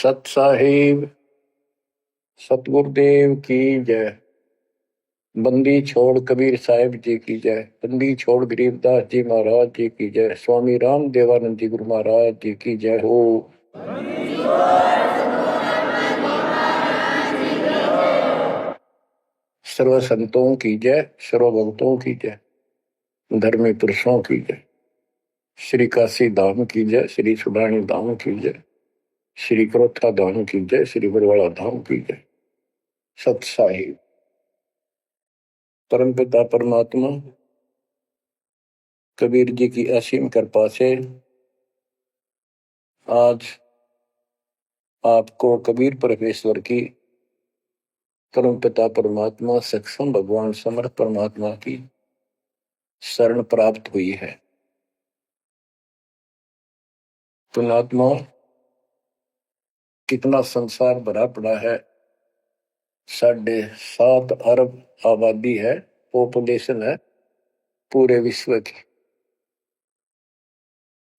सत साहिब सतगुरुदेव की जय। बंदी छोड़ कबीर साहिब जी की जय। बंदी छोड़ गरीबदास जी महाराज जी की जय। स्वामी राम देवानंद जी गुरु महाराज जी की जय हो। सर्व संतों की जय, सर्व भक्तों की जय, धर्मी पुरुषों की जय। श्री काशी धाम की जय, श्री सुडानी धाम की जय, श्री क्रोथा धाम की जय, श्री बरवाड़ा धाम की जय। सत साहिब परम पिता परमात्मा कबीर जी की असीम कृपा से आज आपको कबीर परमेश्वर की परम पिता परमात्मा सक्षम भगवान समर्थ परमात्मा की शरण प्राप्त हुई है। पुण्यात्मा, कितना संसार भरा पड़ा है। 7.5 अरब आबादी है, पॉपुलेशन है पूरे विश्व की।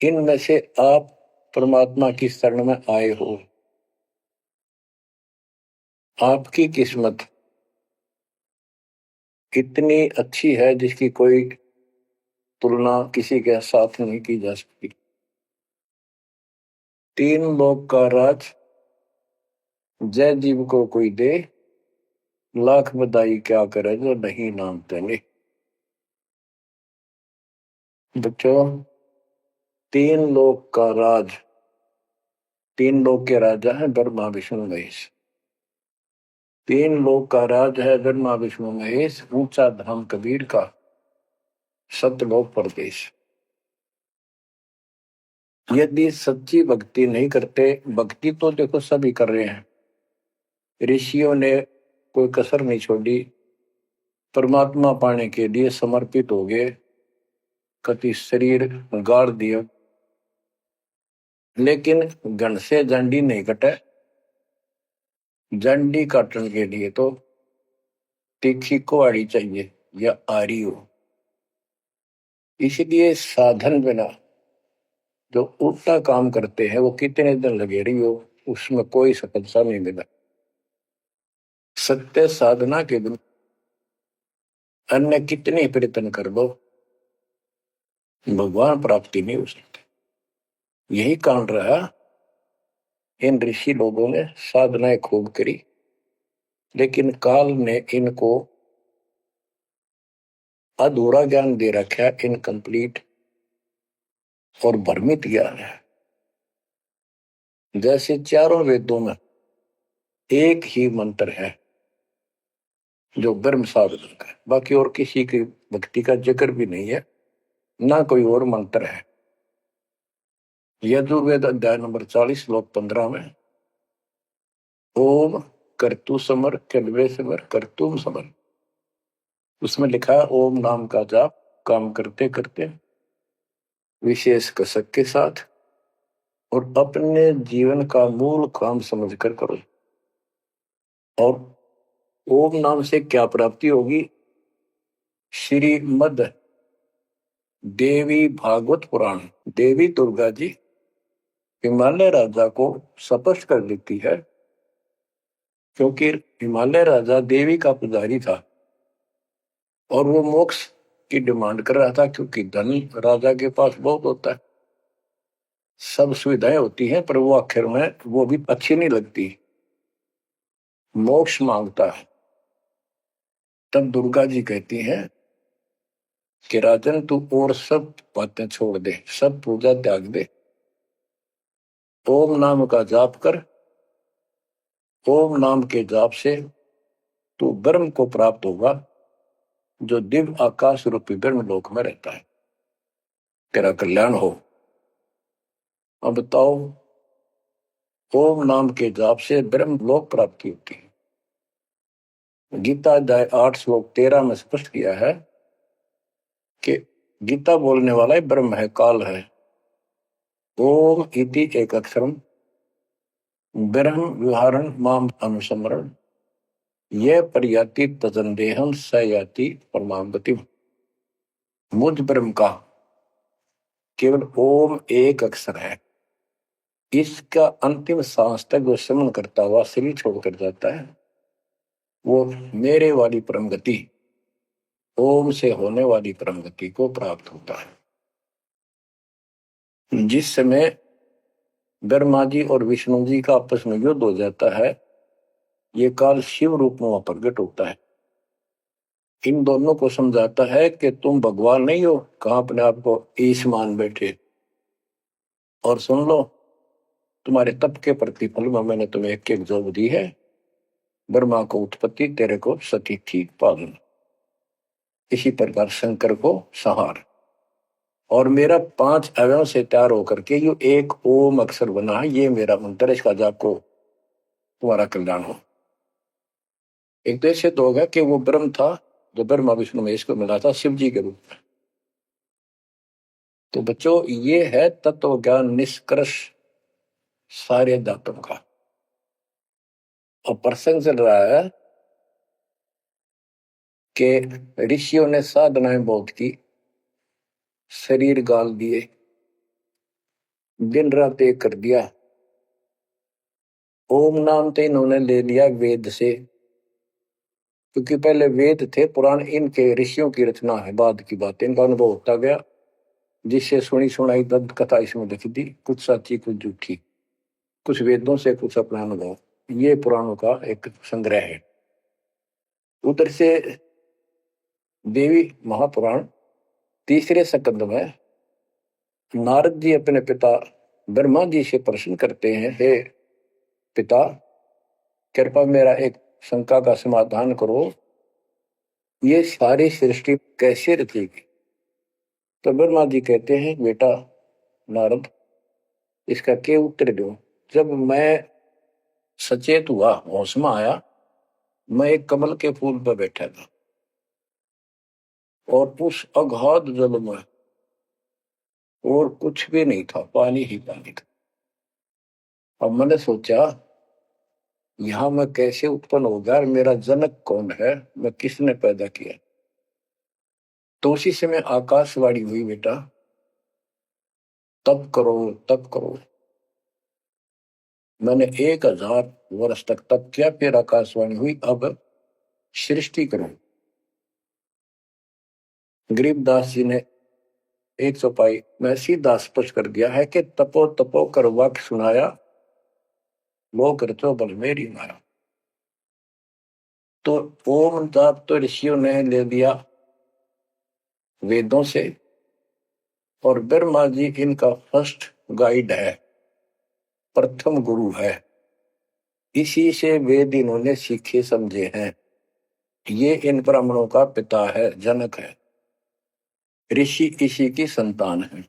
इनमें से आप परमात्मा की शरण में आए हो। आपकी किस्मत इतनी अच्छी है जिसकी कोई तुलना किसी के साथ नहीं की जा सकती। 3 लोक का राज जय जीव को कोई दे, लाख बधाई क्या करे जो नहीं नाम तेने। बच्चों, 3 लोक का राज, 3 लोक के राजा है ब्रह्मा विष्णु महेश। 3 लोक का राज है ब्रह्मा विष्णु महेश। ऊंचा धाम कबीर का, सतलोक परदेश। यदि सच्ची भक्ति नहीं करते, भक्ति तो देखो सभी कर रहे हैं, ऋषियों ने कोई कसर नहीं छोड़ी, परमात्मा पाने के लिए समर्पित हो गए, कति शरीर गाड़ दिए, लेकिन घन से जंडी नहीं कटे। जंडी काटने के लिए तो तीखी कुहाड़ी चाहिए या आरी हो। इसलिए साधन बिना जो उल्टा काम करते हैं वो कितने दिन लगे रही हो, उसमें कोई सफलता नहीं मिला। सत्य साधना के दिन अन्य कितने प्रयत्न कर लो, भगवान प्राप्ति नहीं हो सकती। यही कारण रहा, इन ऋषि लोगों ने साधनाएं खूब करी, लेकिन काल ने इनको अधूरा ज्ञान दे रखा है, इनकम्प्लीट और भ्रमित ज्ञान है। जैसे चारों वेदों में एक ही मंत्र है जो ब्रह्म साधन का, बाकी और किसी की भक्ति का जिक्र भी नहीं है, ना कोई और मंत्र है। यजुर्वेद अध्याय नंबर 40 श्लोक 15 में ओम कर्तु समर कलवे समर कर्तुम समर, उसमें लिखा है ओम नाम का जाप काम करते करते विशेष कसक के साथ और अपने जीवन का मूल काम समझकर करो। और ओम नाम से क्या प्राप्ति होगी? श्रीमद देवी भागवत पुराण, देवी दुर्गा जी हिमालय राजा को स्पष्ट कर देती है, क्योंकि हिमालय राजा देवी का पुजारी था और वो मोक्ष की डिमांड कर रहा था, क्योंकि धन राजा के पास बहुत होता है, सब सुविधाएं होती हैं, पर वो आखिर में वो भी अच्छी नहीं लगती, मोक्ष मांगता है। तब दुर्गा जी कहती हैं कि राजन तू और सब बातें छोड़ दे, सब पूजा त्याग दे, ओम नाम का जाप कर। ओम नाम के जाप से तू ब्रह्म को प्राप्त होगा, जो दिव्य आकाश रूपी ब्रह्म लोक में रहता है, तेरा कल्याण हो। अब बताओ, ओम नाम के जाप से ब्रह्म लोक प्राप्ति होती है। गीता अध्याय 8 श्लोक 13 में स्पष्ट किया है कि गीता बोलने वाला ही ब्रह्म है, काल है। ओम इति एक अक्षरम ब्रह्म विहारण माम अनुसमरण ये पर्याति तजंदेहम स याति परमाम गति। मुझ ब्रह्म का केवल ओम एक अक्षर है, इसका अंतिम सांस तक जो श्रवण करता हुआ शरीर छोड़कर जाता है, वो मेरे वाली परम गति, ओम से होने वाली परम गति को प्राप्त होता है। जिस समय ब्रह्मा जी और विष्णु जी का आपस में युद्ध हो जाता है, ये काल शिव रूप में वहां प्रकट होता है। इन दोनों को समझाता है कि तुम भगवान नहीं हो, कहां अपने आप को ईश मान बैठे, और सुन लो, तुम्हारे तप के प्रतिफल में मैंने तुम्हें एक एक जोग दी है। ब्रह्मा को उत्पत्ति, तेरे को सती थी पालन। इसी प्रकार शंकर को संहार, और मेरा 5 अवयव से तैयार होकर के ये एक ओम अक्षर बना है। ये मेरा मंत्र, इसका जाप को तुम्हारा कल्याण हो। एक तो ऐसे तो होगा कि वो ब्रह्म था जो ब्रह्मा विष्णु महेश को मिला था शिव जी के रूप में। तो बच्चों, ये है तत्व ज्ञान निष्कर्ष सारे धातुओं का। और प्रसंग चल रहा है कि ऋषियों ने साधनाएं बहुत की, शरीर गाल दिए, दिन रात एक कर दिया। ओम नाम तो इन्होंने ले लिया वेद से, क्योंकि पहले वेद थे, पुराण इनके ऋषियों की रचना है, बाद की बात, इनका अनुभव होता गया, जिससे सुनी सुनाई दंत कथा इसमें लिख दी, कुछ सच्ची कुछ झूठी, कुछ वेदों से कुछ अपना अनुभव। ये पुराणों का एक संग्रह है। उधर से देवी महापुराण तीसरे स्कंद में नारद जी अपने पिता ब्रह्मा जी से प्रश्न करते हैं, हे पिता, कृपा मेरा एक शंका का समाधान करो, ये सारी सृष्टि कैसे रचेगी। तो ब्रह्मा जी कहते हैं, बेटा नारद, इसका क्या उत्तर दूं। जब मैं सचेत हुआ, होश में आया, मैं एक कमल के फूल पर बैठा था, और उस अगाध जल में और कुछ भी नहीं था, पानी ही पानी था। अब मैंने सोचा, यहां मैं कैसे उत्पन्न हो गया, मेरा जनक कौन है, मैं किसने पैदा किया। तो उसी समय आकाशवाणी हुई, बेटा तप करो तप करो। मैंने 1000 वर्ष तक तप किया, फिर आकाशवाणी हुई, अब सृष्टि करो। गरीबदास जी ने 100 पाई में सीधा स्पष्ट कर दिया है कि तपो तपो कर वाक्य सुनाया, वो करतो बल मेरी माया। तो ओम जाप तो ऋषियों ने ले लिया वेदों से, और ब्रह्मा जी इनका फर्स्ट गाइड है, प्रथम गुरु है। इसी से वेद इन्होंने सीखे समझे हैं। ये इन ब्राह्मणों का पिता है, जनक है, ऋषि इसी की संतान है।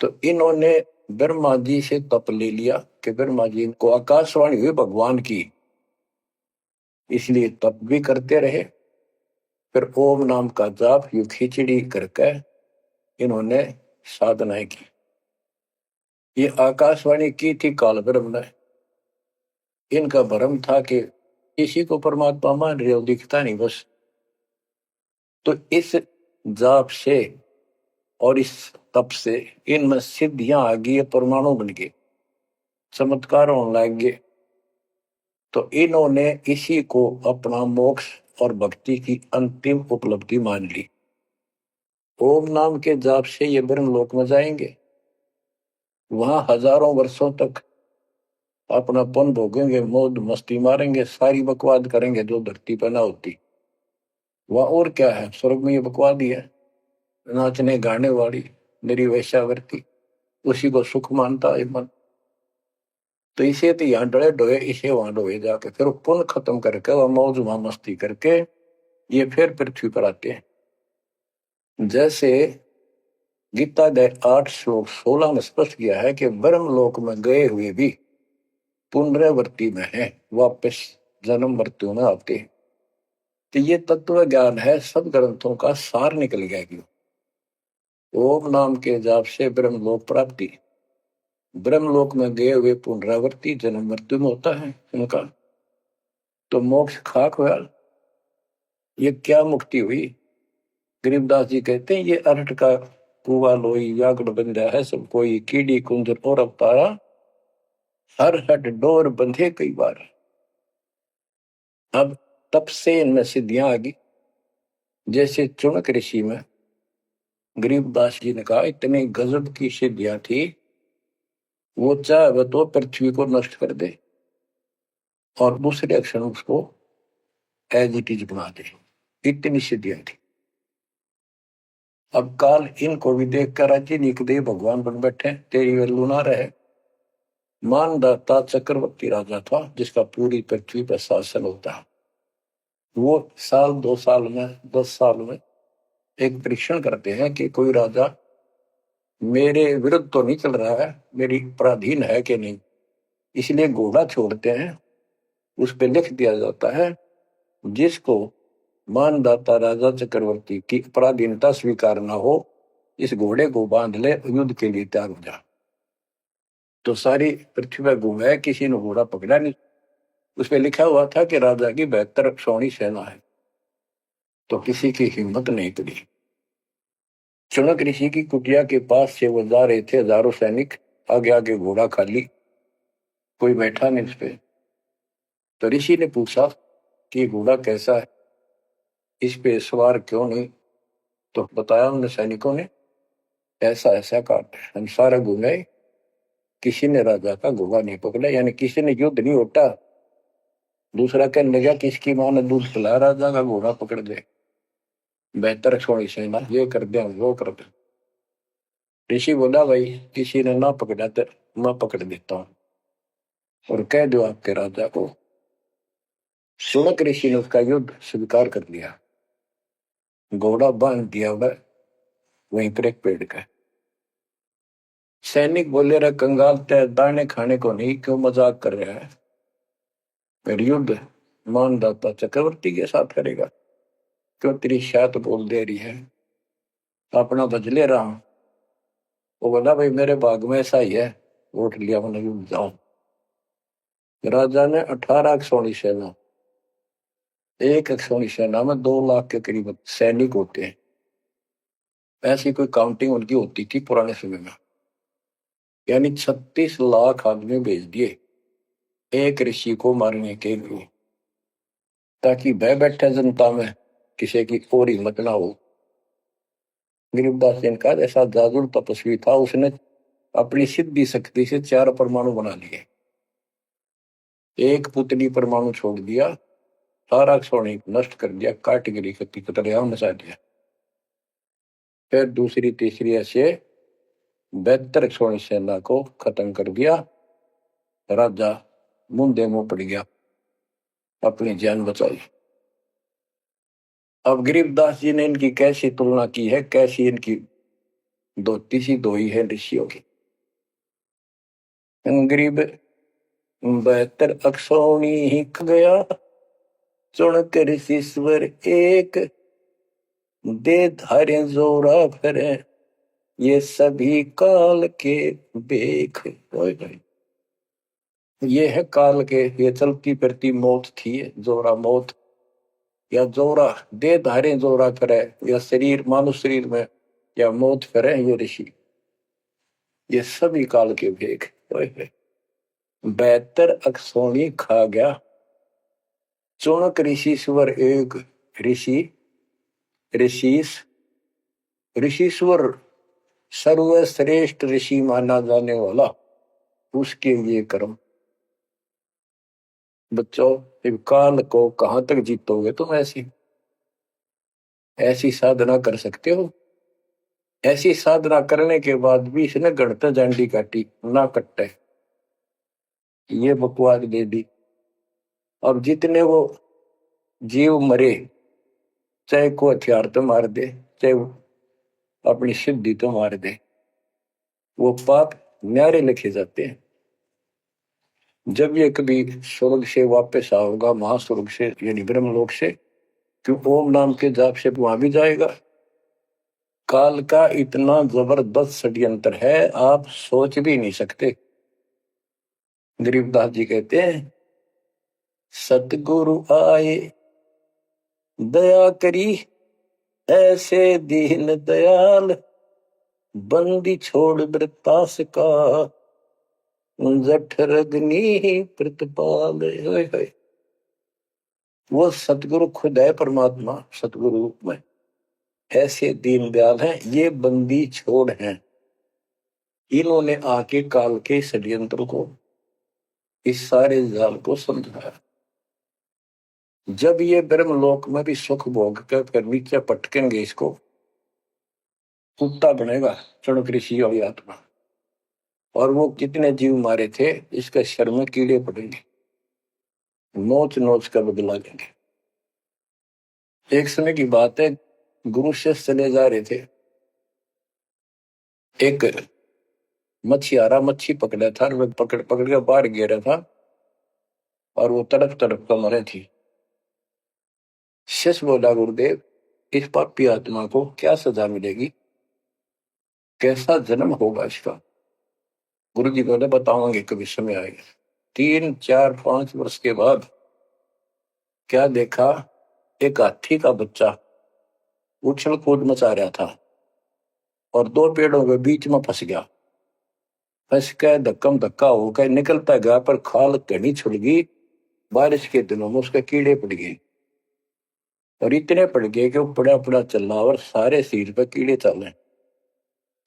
तो इन्होंने ब्रह्मा जी से तप ले लिया कि ब्रह्मा जी को आकाशवाणी हुई भगवान की, इसलिए तप भी करते रहे। फिर ओम नाम का जाप यू खिचड़ी करके इन्होंने साधनाएं की। ये आकाशवाणी की थी काल ब्रह्म ने। इनका भ्रम था कि इसी को परमात्मा मान रहे हो, दिखता नहीं बस। तो इस जाप से और इस तप से इनमें सिद्धियां आ गई, परमाणु बन गए, चमत्कार होने लग गए। तो इन्होंने इसी को अपना मोक्ष और भक्ति की अंतिम उपलब्धि मान ली। ओम नाम के जाप से ये ब्रह्म लोक में जाएंगे, वहां हजारों वर्षों तक अपना पन भोगेंगे, मौज मस्ती मारेंगे, सारी बकवाद करेंगे जो धरती पर ना होती। वह और क्या है, स्वर्ग में ये बकवाद ही है, नाचने गाने वाली मेरी वैश्यावृत्ति, उसी को सुख मानता है मन। तो इसे तो यहाँ डरे डोए, इसे वहां डोए जाके, फिर पुण्य खत्म करके वह मौज वहां मस्ती करके ये फिर पृथ्वी पर आते हैं। जैसे गीता 8 श्लोक 16 में स्पष्ट किया है कि ब्रह्म लोक में गए हुए भी पुनरावृत्ति में है, वापस जन्म मृत्यु में आते हैं। तो ये तत्व ज्ञान है, सब ग्रंथों का सार निकल गया कि ओम नाम के जाप से ब्रह्म लोक प्राप्ति, ब्रह्म लोक में गए हुए पुनरावृत्ति जन्म मृत्यु में होता है उनका। तो मोक्ष खाक हुआ, ये क्या मुक्ति हुई। गरीबदास जी कहते हैं, ये अरहट का कुआ लोई यागड़ बंधा है सब कोई, कीड़ी कुंजर और अवतारा, हर हट डोर बंधे कई बार। अब तब से इनमें सिद्धियां आ गई। जैसे चुनक ऋषि में गरीबदास जी ने कहा इतनी गजब की सिद्धियां थी, वो चाहे तो पृथ्वी को नष्ट कर दे और दूसरे अक्षर उसको एज इट इज बना दे, इतनी सिद्धियां थी। अब काल इनको भी देख कर राजी निकदे भगवान बन बैठे, तेरी वैल्यू ना रहे। मानदाता चक्रवर्ती राजा था जिसका पूरी पृथ्वी पर शासन होता है। वो साल 2 साल में 10 साल में एक परीक्षण करते हैं कि कोई राजा मेरे विरुद्ध तो नहीं चल रहा है, मेरी पराधीन है कि नहीं। इसलिए घोड़ा छोड़ते हैं, उस पर लिख दिया जाता है जिसको मानदाता राजा चक्रवर्ती की पराधीनता स्वीकार न हो, इस घोड़े को बांध ले, युद्ध के लिए तैयार हो जा। तो सारी पृथ्वी पर घूमे, किसी ने घोड़ा पकड़ा नहीं। उस पर लिखा हुआ था कि राजा की 72 सौणी सेना है, तो किसी की हिम्मत नहीं करी। चुनक ऋषि की कुटिया के पास से वो जा रहे थे, हजारों सैनिक, आगे आगे घोड़ा खाली, कोई बैठा नहीं उस पे। तो ऋषि ने पूछा कि घोड़ा कैसा है, इस पे सवार क्यों नहीं। तो बताया उन सैनिकों ने, ऐसा ऐसा काट हम सारा घूमे, किसी ने राजा का घोड़ा नहीं पकड़ा, यानी किसी ने युद्ध नहीं उठा। दूसरा कहने लगा किसकी मां ने दूध पिलाया, राजा का घोड़ा पकड़ दे, बेहतर छोड़ी सेना, ये कर दे वो कर दे। ऋषि बोला भाई किसी ने ना पकड़ा तो मैं पकड़ देता हूं और कह दो आपके राजा को। सुनक ऋषि ने उसका युद्ध स्वीकार कर लिया, घोड़ा बांध दिया वहीं पर एक पेड़ का। सैनिक बोले रहा कंगाल तय दाने खाने को नहीं, क्यों मजाक कर रहा है, फिर युद्ध मानदाता चक्रवर्ती के साथ करेगा, क्यों तेरी शायद बोल दे रही है, अपना बदले रहा हूं। वो बोला भाई मेरे भाग में ऐसा ही है, वोट लिया मैंने युद्ध जाऊं। राजा ने 18 सोनी सेना, एक सोनी सेना में 2 लाख के करीब सैनिक होते हैं, ऐसी कोई काउंटिंग उनकी होती थी पुराने समय में। यानी 36 लाख आदमी भेज दिए एक ऋषि को मारने के लिए, ताकि भय बैठे जनता में किसी की और हिम्मत ना हो। गरीबदास जी का ऐसा जादू तपस्वी था, उसने अपनी सिद्धि शक्ति से 4 परमाणु बना लिए, एक पुतली परमाणु छोड़ दिया, सारा सोने नष्ट कर दिया, काटगिरी की तरह मचा दिया। फिर दूसरी तीसरी ऐसे 72 सोनी सेना को खत्म कर दिया। राजा मुंदे मुंह पड़ गया, अपनी जान बचाई। अब गरीबदास जी ने इनकी कैसी तुलना की है, कैसी इनकी धोती सी धोई है ऋषियों की। गरीब 72 अक्षौणी ही गया, चुनक ऋषिश्वर एक, दे धारे जोरा भरे, ये सभी काल के बेख। ये है काल के, ये चलती फिरती मौत थी, जोरा मौत, या जोरा दे धारे जोरा करे, या शरीर मानुष शरीर में या मौत करे, ये ऋषि, ये सभी काल के भेख। 72 अक्षौणी खा गया, चुनक ऋषिश्वर एक, ऋषि ऋषिस ऋषिश्वर सर्वश्रेष्ठ ऋषि माना जाने वाला, उसके लिए कर्म। बच्चों काल को कहां तक जीतोगे तुम, ऐसी ऐसी साधना कर सकते हो। ऐसी साधना करने के बाद भी इसने गणता झंडी काटी ना कट्टे, ये बकवास दे दी। अब जितने वो जीव मरे, चाहे को हथियार तो मार दे, चाहे अपनी सिद्धि तो मार दे, वो पाप न्यारे लिखे जाते हैं। जब ये कभी स्वर्ग से वापस आओगा, महास्वर्ग से यानी ब्रह्मलोक से, क्यों ओम नाम के जाप से वहां भी जाएगा। काल का इतना जबरदस्त षड्यंत्र है, आप सोच भी नहीं सकते। गरीबदास जी कहते हैं सतगुरु आए दया करी, ऐसे दीन दयाल, बंदी छोड़ वृत्तास का, जठर अग्नि प्रतिपाल। वो सतगुरु खुद है, परमात्मा सतगुरु रूप में ऐसे दीनदयाल हैं। ये बंदी छोड़ हैं, इन्होंने आके काल के षड्यंत्र को, इस सारे जाल को समझाया। जब ये ब्रह्मलोक में भी सुख भोग कर फिर नीचे पटकेंगे, इसको कुत्ता बनेगा चणक ऋषि वाली आत्मा। और वो कितने जीव मारे थे, इसके शर में कीड़े पड़ेंगे, नोच नोच कर बदला लेंगे। एक समय की बात है, गुरु शिष्य चले जा रहे थे, एक मछियारा मच्छी पकड़ा था, वो पकड़ पकड़ के बाहर गिरा था और वो तड़प तड़प कर मरे थी। शिष्य बोला, गुरुदेव इस पापी आत्मा को क्या सजा मिलेगी, कैसा जन्म होगा इसका? गुरु जी बोले, बताओगे कभी समय आएगा। 3, 4, 5 वर्ष के बाद क्या देखा, एक हाथी का बच्चा उछल कूद मचा रहा था और 2 पेड़ों के बीच में फंस गया। फंस के धक्कम धक्का होकर निकलता गया, पर खाल घनी छुड़ गई। बारिश के दिनों में उसके कीड़े पड़ गए और इतने पड़ गए कि वो पड़ा पड़ा चल रहा और सारे शरीर पर कीड़े चल रहे।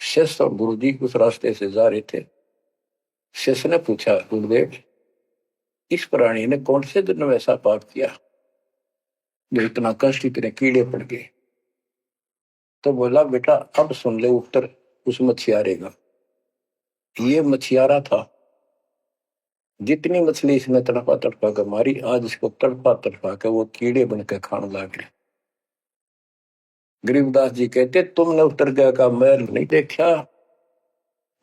शिष्य और गुरु जी उस रास्ते से जा रहे थे। शिष्य ने पूछा, गुरुदेव इस प्राणी ने कौन से दिन में ऐसा पाप किया जो इतना कष्ट, इतने कीड़े पड़ गए? तो बोला, बेटा अब सुन ले उत्तर उस मछियारे का। ये मछियारा था, जितनी मछली इसने तड़पा तड़पा कर मारी, आज इसको तड़पा तड़पा कर वो कीड़े बनकर खाने लग गए। गरीबदास जी कहते, तुमने उत्तर गया का मैल नहीं देखा,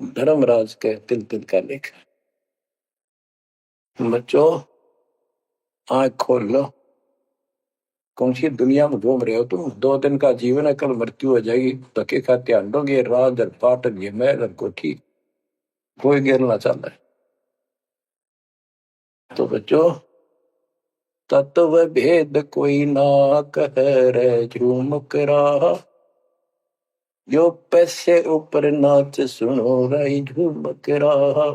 धर्मराज के तिल तिल का देखा। बच्चों आंख खोल लो, कौन सी दुनिया में घूम रहे हो तुम? 2 दिन का जीवन है, कल मृत्यु हो जाएगी। धके खाते आंडोगे, राज और पाट और ये महल और कोठी, कोई गिरना चाहता है। तो बच्चों तत्व भेद कोई ना कह रे झूमक रहा, जो पैसे ऊपर नाच सुनो रही झूमक रहा।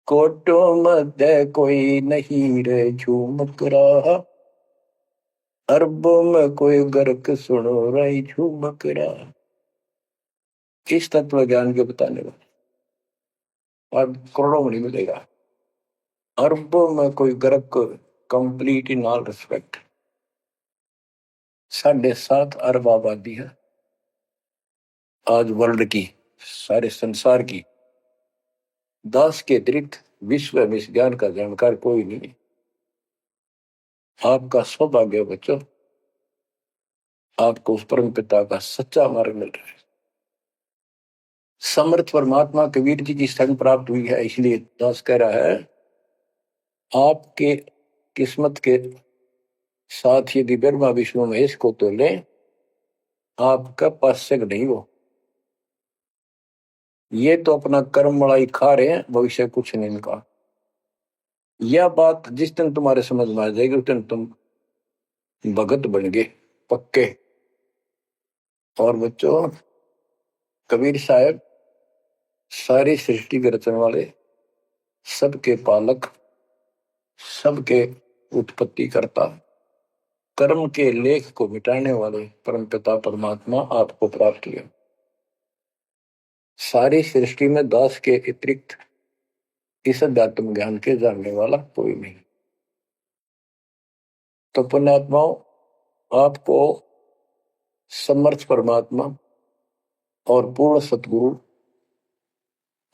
कोटों मध्य कोई नहीं रे झूमक रहा, अरबों में कोई गर्क सुनो रही झूमक रहा। इस तत्व ज्ञान के बताने वाले और करोड़ों में नहीं मिलेगा, अरबों में कोई गर्क, कंप्लीट इन ऑल रिस्पेक्ट। 7.5 अरब आबादी है आज वर्ल्ड की, सारे संसार की। 10 के अतिरिक्त विश्व में इस ज्ञान का जानकार कोई नहीं। आपका सौभाग्य बच्चों, आपको उस परम पिता का सच्चा मार्ग मिल रहा है। समर्थ परमात्मा कबीर जी की शरण प्राप्त हुई है, इसलिए दास कह रहा है, आपके किस्मत के साथ यदि ब्रह्मा विष्णु महेश को तो ले, आपका पास्यक नहीं हो। ये तो अपना कर्म मलाई खा रहे हैं, भविष्य कुछ नहीं इनका। यह बात जिस दिन तुम्हारे समझ में आ जाएगी, उस दिन तुम भगत बन गए पक्के। और बच्चों कबीर साहब सारी सृष्टि के रचने वाले, सबके पालक, सबके उत्पत्ति करता, कर्म के लेख को मिटाने वाले परम पिता परमात्मा आपको प्राप्त हुए। सारी सृष्टि में दास के अतिरिक्त इस अध्यात्म ज्ञान के जानने वाला कोई नहीं। तो पुण्यात्माओं, आपको समर्थ परमात्मा और पूर्ण सतगुरु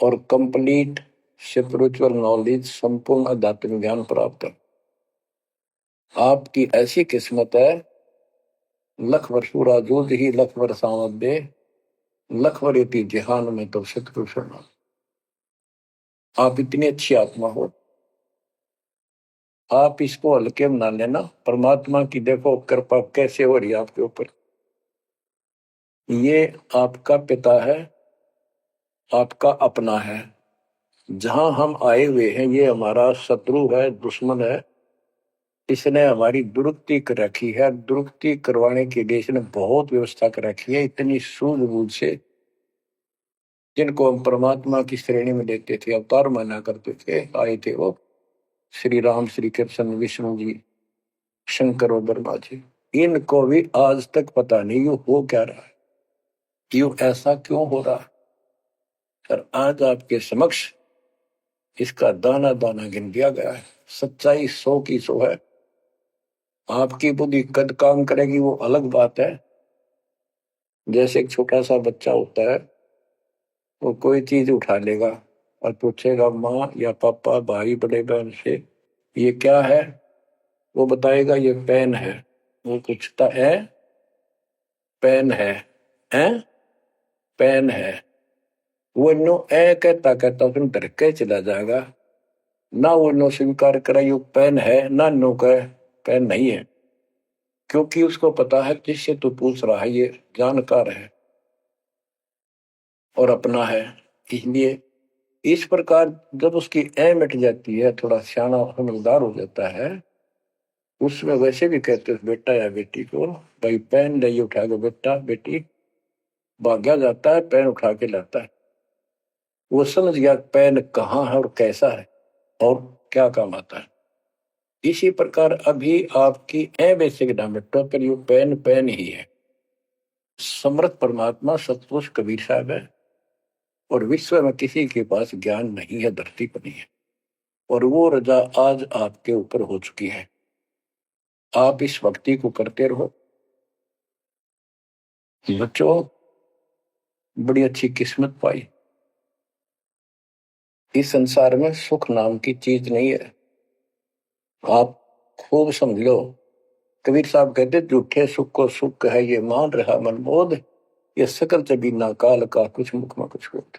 और कंप्लीट स्पिरिचुअल नॉलेज, संपूर्ण आध्यात्मिक ज्ञान प्राप्त है। आपकी ऐसी किस्मत है, लख वर्ष राजूद ही लख वर्ष दे, लख वरेती जहान में तो सतगुरु शरण। आप इतनी अच्छी आत्मा हो, आप इसको हल्के में ना लेना। परमात्मा की देखो कृपा कैसे हो रही है आपके ऊपर। ये आपका पिता है, आपका अपना है। जहां हम आए हुए हैं, ये हमारा शत्रु है, दुश्मन है, इसने हमारी दुरुक्ति कर रखी है। दुरुक्ति करवाने के लिए इसने बहुत व्यवस्था कर रखी है, इतनी सूझबूझ से। जिनको हम परमात्मा की श्रेणी में लेते थे, अवतार माना करते थे, आए थे वो श्री राम, श्री कृष्ण, विष्णु जी, शंकर और ब्रह्मा जी। इनको भी आज तक पता नहीं ये हो क्या रहा है, क्यों ऐसा क्यों हो रहा है। और आज आपके समक्ष इसका दाना दाना गिन दिया गया है। सच्चाई 100 की 100 है। आपकी बुद्धि कद काम करेगी वो अलग बात है। जैसे एक छोटा सा बच्चा होता है, वो कोई चीज उठा लेगा और पूछेगा माँ या पापा, भाई, बड़े बहन से, ये क्या है। वो बताएगा ये पेन है। वो पूछता है पेन है पेन है। वो नो ए कहता कहता उसमें डर के चला जाएगा। ना वो नो स्वीकार करे ये पेन है, ना नो कहे पेन नहीं है, क्योंकि उसको पता है जिससे तू पूछ रहा है ये जानकार है और अपना है। इसलिए इस प्रकार जब उसकी ए मिट जाती है, थोड़ा सियाना समझदार हो जाता है, उसमें वैसे भी कहते हैं बेटा या बेटी को, भाई पेन ले उठा के, बेटा बेटी भाग्या जाता है, पेन उठा के लाता है। वो समझ गया पेन कहाँ है और कैसा है और क्या काम आता है। इसी प्रकार अभी आपकी ए बेसिक ना मिटो, पर ये पेन पेन ही है। समर्थ परमात्मा सतपुरुष कबीर साहब है और विश्व में किसी के पास ज्ञान नहीं है, धरती पर नहीं है। और वो रजा आज आपके ऊपर हो चुकी है। आप इस भक्ति को करते रहो बच्चों। बड़ी अच्छी किस्मत पाई। इस संसार में सुख नाम की चीज नहीं है, आप खूब समझ लो। कबीर साहब कहते झूठे सुख को सुख है ये मान रहा मनमोद, ये सकल चबीना काल का कुछ मुख में कुछ बोध।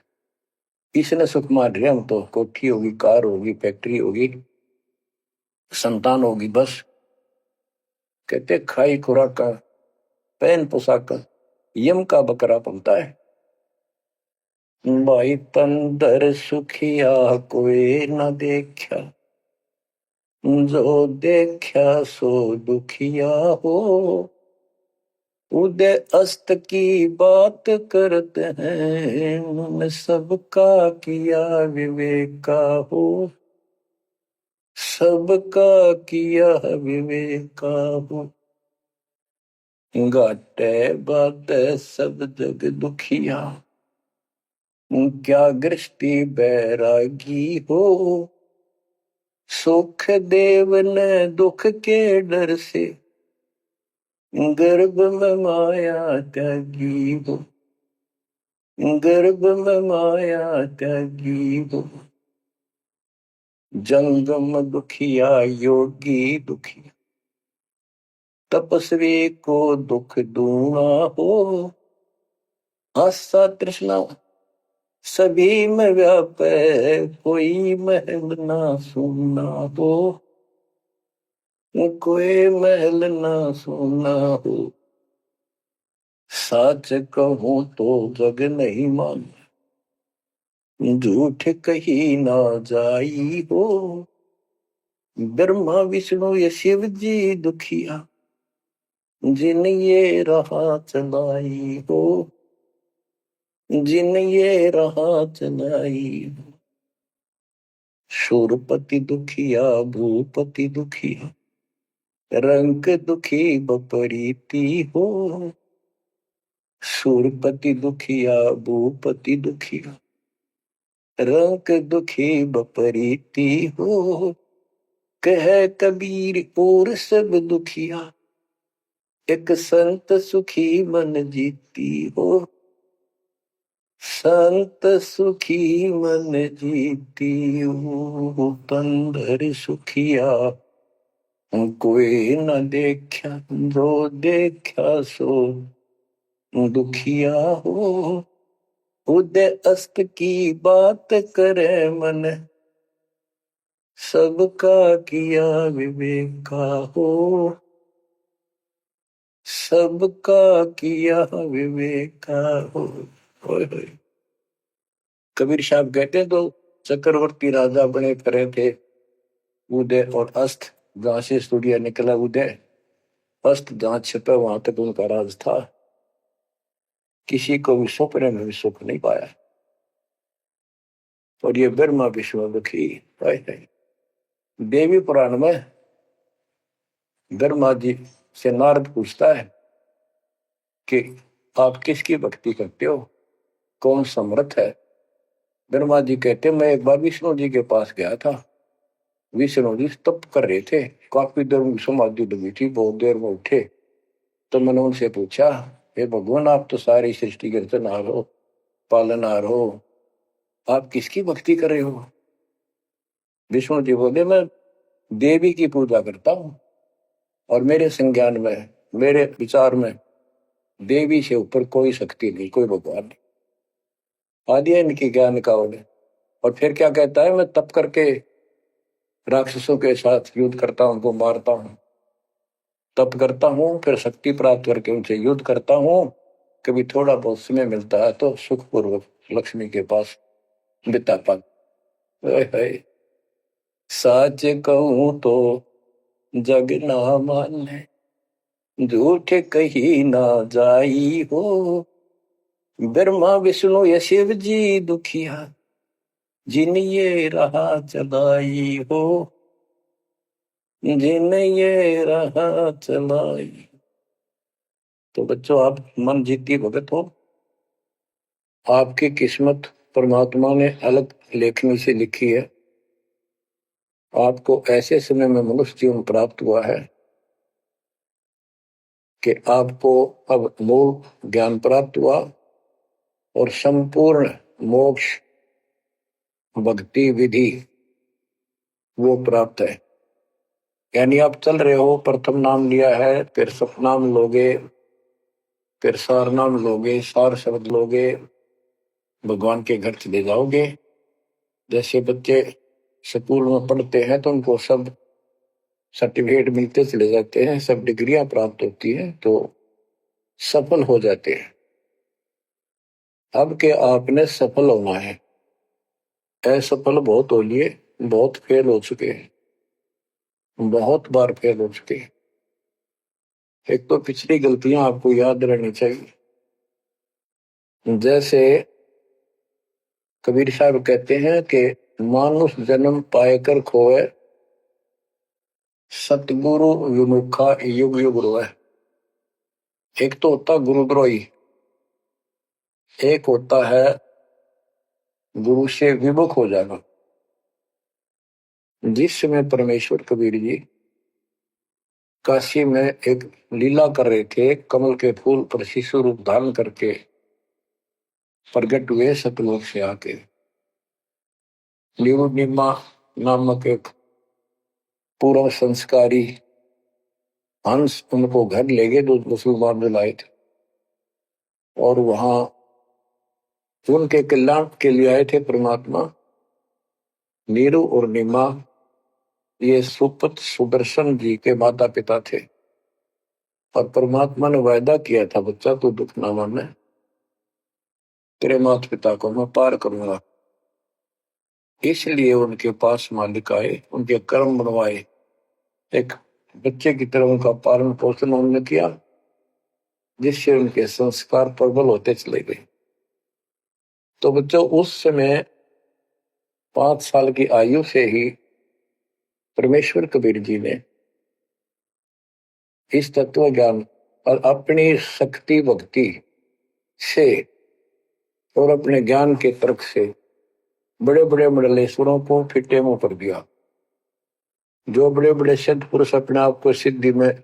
इसने सुख मान रहे हम तो, कोठी होगी, कार होगी, फैक्ट्री होगी, संतान होगी, बस। कहते खाई खुराक का, पहन पोशाक का, यम का बकरा पलता है। भाई तंदर सुखिया कोई न देखा, जो देखा सो दुखिया हो। उदय अस्त की बात करते हैं, सबका किया विवेका हो। सबका किया विवेका हो। घाटे बात सब जग दुखिया, क्या गृष्टि बैरागी हो। सुख देव ने दुख के डर से, गर्भ में माया त्यागी हो। गर्भ में माया त्यागी हो। जंगम दुखिया योगी दुखिया, तपस्वी को दुख दूना हो। आशा तृष्णा सभी में व्यापे, कोई महल ना सुना हो। कोई महल ना सुना हो। सच कहूं तो जग नहीं मान, झूठ कही ना जाई हो। ब्रह्मा विष्णु ये शिव जी दुखिया, जिन ये राह चलाई हो। जिन ये राह चलाई हो। शूरपति दुखिया, भूपति दुखिया, रंग दुखी बपरीती हो। शूरपति दुखिया, भूपति दुखिया, रंग दुखी बपरीती हो। कह कबीर और सब दुखिया, एक संत सुखी मन जीती हो। संत सुखी मन जीती हो। तंदर सुखिया कोई न देखा, जो देखा सो दुखिया हो। उदय अस्त की बात करे मन, सबका किया विवेका हो। सबका किया विवेका हो। कबीर साहब कहते तो चक्रवर्ती राजा बने करे थे उदय और अस्त, जहां से सूर्य निकला उदय अस्त जहां छिपे वहां तक उनका राज था। किसी को भी सपने में भी सुख नहीं पाया। और ये ब्रह्मा विष्णु दुखी देवी पुराण में ब्रह्मा जी से नारद पूछता है कि आप किसकी भक्ति करते हो, कौन समर्थ है। ब्रह्मा जी कहते मैं एक बार विष्णु जी के पास गया था। विष्णु जी तप कर रहे थे, काफी देर में समाधि लगी थी, बहुत देर में उठे। तो मैंने उनसे पूछा, हे भगवान आप तो सारी सृष्टि के रचनहार हो, पालनहार हो, आप किसकी भक्ति कर रहे हो। विष्णु जी बोले मैं देवी की पूजा करता हूं और मेरे संज्ञान में, मेरे विचार में देवी से ऊपर कोई शक्ति नहीं, कोई भगवान नहीं। आदि है इनकी ज्ञान का उन्हें। और फिर क्या कहता है, मैं तप करके राक्षसों के साथ युद्ध करता हूं, उनको मारता हूं, तप करता हूं, फिर शक्ति प्राप्त करके उनसे युद्ध करता हूं। कभी थोड़ा बहुत समय मिलता है तो सुखपूर्वक लक्ष्मी के पास बिता पाता। सच कहूं तो जग ना माने, झूठ कही ना जाई हो। ब्रह्मा विष्णु ये शिव जी दुखिया, जिन ये राह चलाई हो, जिन ये राह चलाई। तो बच्चों आप मन जीती भगत हो। आपकी किस्मत परमात्मा ने अलग लेखनी से लिखी है। आपको ऐसे समय में मनुष्य जीवन प्राप्त हुआ है कि आपको अब मूल ज्ञान प्राप्त हुआ और संपूर्ण मोक्ष भक्ति विधि वो प्राप्त है। यानी आप चल रहे हो, प्रथम नाम लिया है, फिर सपनाम लोगे, फिर सार नाम लोगे, सार शब्द लोगे, भगवान के घर चले जाओगे। जैसे बच्चे स्कूल में पढ़ते हैं तो उनको सब सर्टिफिकेट मिलते चले जाते हैं, सब डिग्रियां प्राप्त होती हैं तो सफल हो जाते हैं। अब के आपने सफल होना है। असफल बहुत हो लिए, बहुत फेल हो चुके हैं, बहुत बार फेल हो चुके हैं। एक तो पिछली गलतियां आपको याद रहनी चाहिए। जैसे कबीर साहब कहते हैं कि मानुष जन्म पाएकर खोए, सतगुरु विमुखा युग युग रोए। एक तो होता गुरुद्रोही, एक होता है गुरु से विमुख हो जाना। जिस समय परमेश्वर कबीर जी काशी में एक लीला कर रहे थे, कमल के फूल पर शिशु रूप धारण करके प्रगट हुए सतलोक से आके। निमा नामक एक पूर्व संस्कारी हंस उनको घर ले गए, जो मुसलमान में लाए थे, और वहां उनके कल्याण के लिए आए थे परमात्मा। नीरू और निमा ये सुपत सुदर्शन जी के माता पिता थे और परमात्मा ने वायदा किया था, बच्चा तू दुख ना माने, तेरे माता पिता को मैं पार करूंगा। इसलिए उनके पास मालिक आए, उनके कर्म बनवाए, एक बच्चे की तरह उनका पालन पोषण उन्होंने किया, जिससे उनके संस्कार प्रबल होते चले गए। तो बच्चों उस समय 5 साल की आयु से ही परमेश्वर कबीर जी ने इस तत्व ज्ञान और अपनी शक्ति भक्ति से और अपने ज्ञान के तर्क से बड़े बड़े मंडलेश्वरों को फिटे मुंह कर दिया। जो बड़े बड़े सिद्ध पुरुष अपने आप को सिद्धि में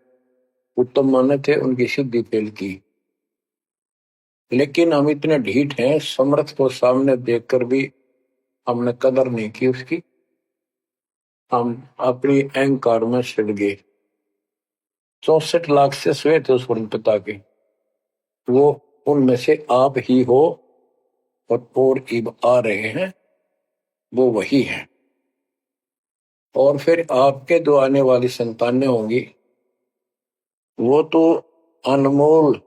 उत्तम माने थे, उनकी सिद्धि फेल की। लेकिन हम इतने ढीठ हैं, समर्थ को सामने देखकर भी हमने कदर नहीं की उसकी। हम अपनी अहंकार में सिड़ गए। 64 लाख से स्वे थे उस पिता के, वो उनमें से आप ही हो और इब आ रहे हैं, वो वही है। और फिर आपके जो आने वाली संतानें होंगी वो तो अनमोल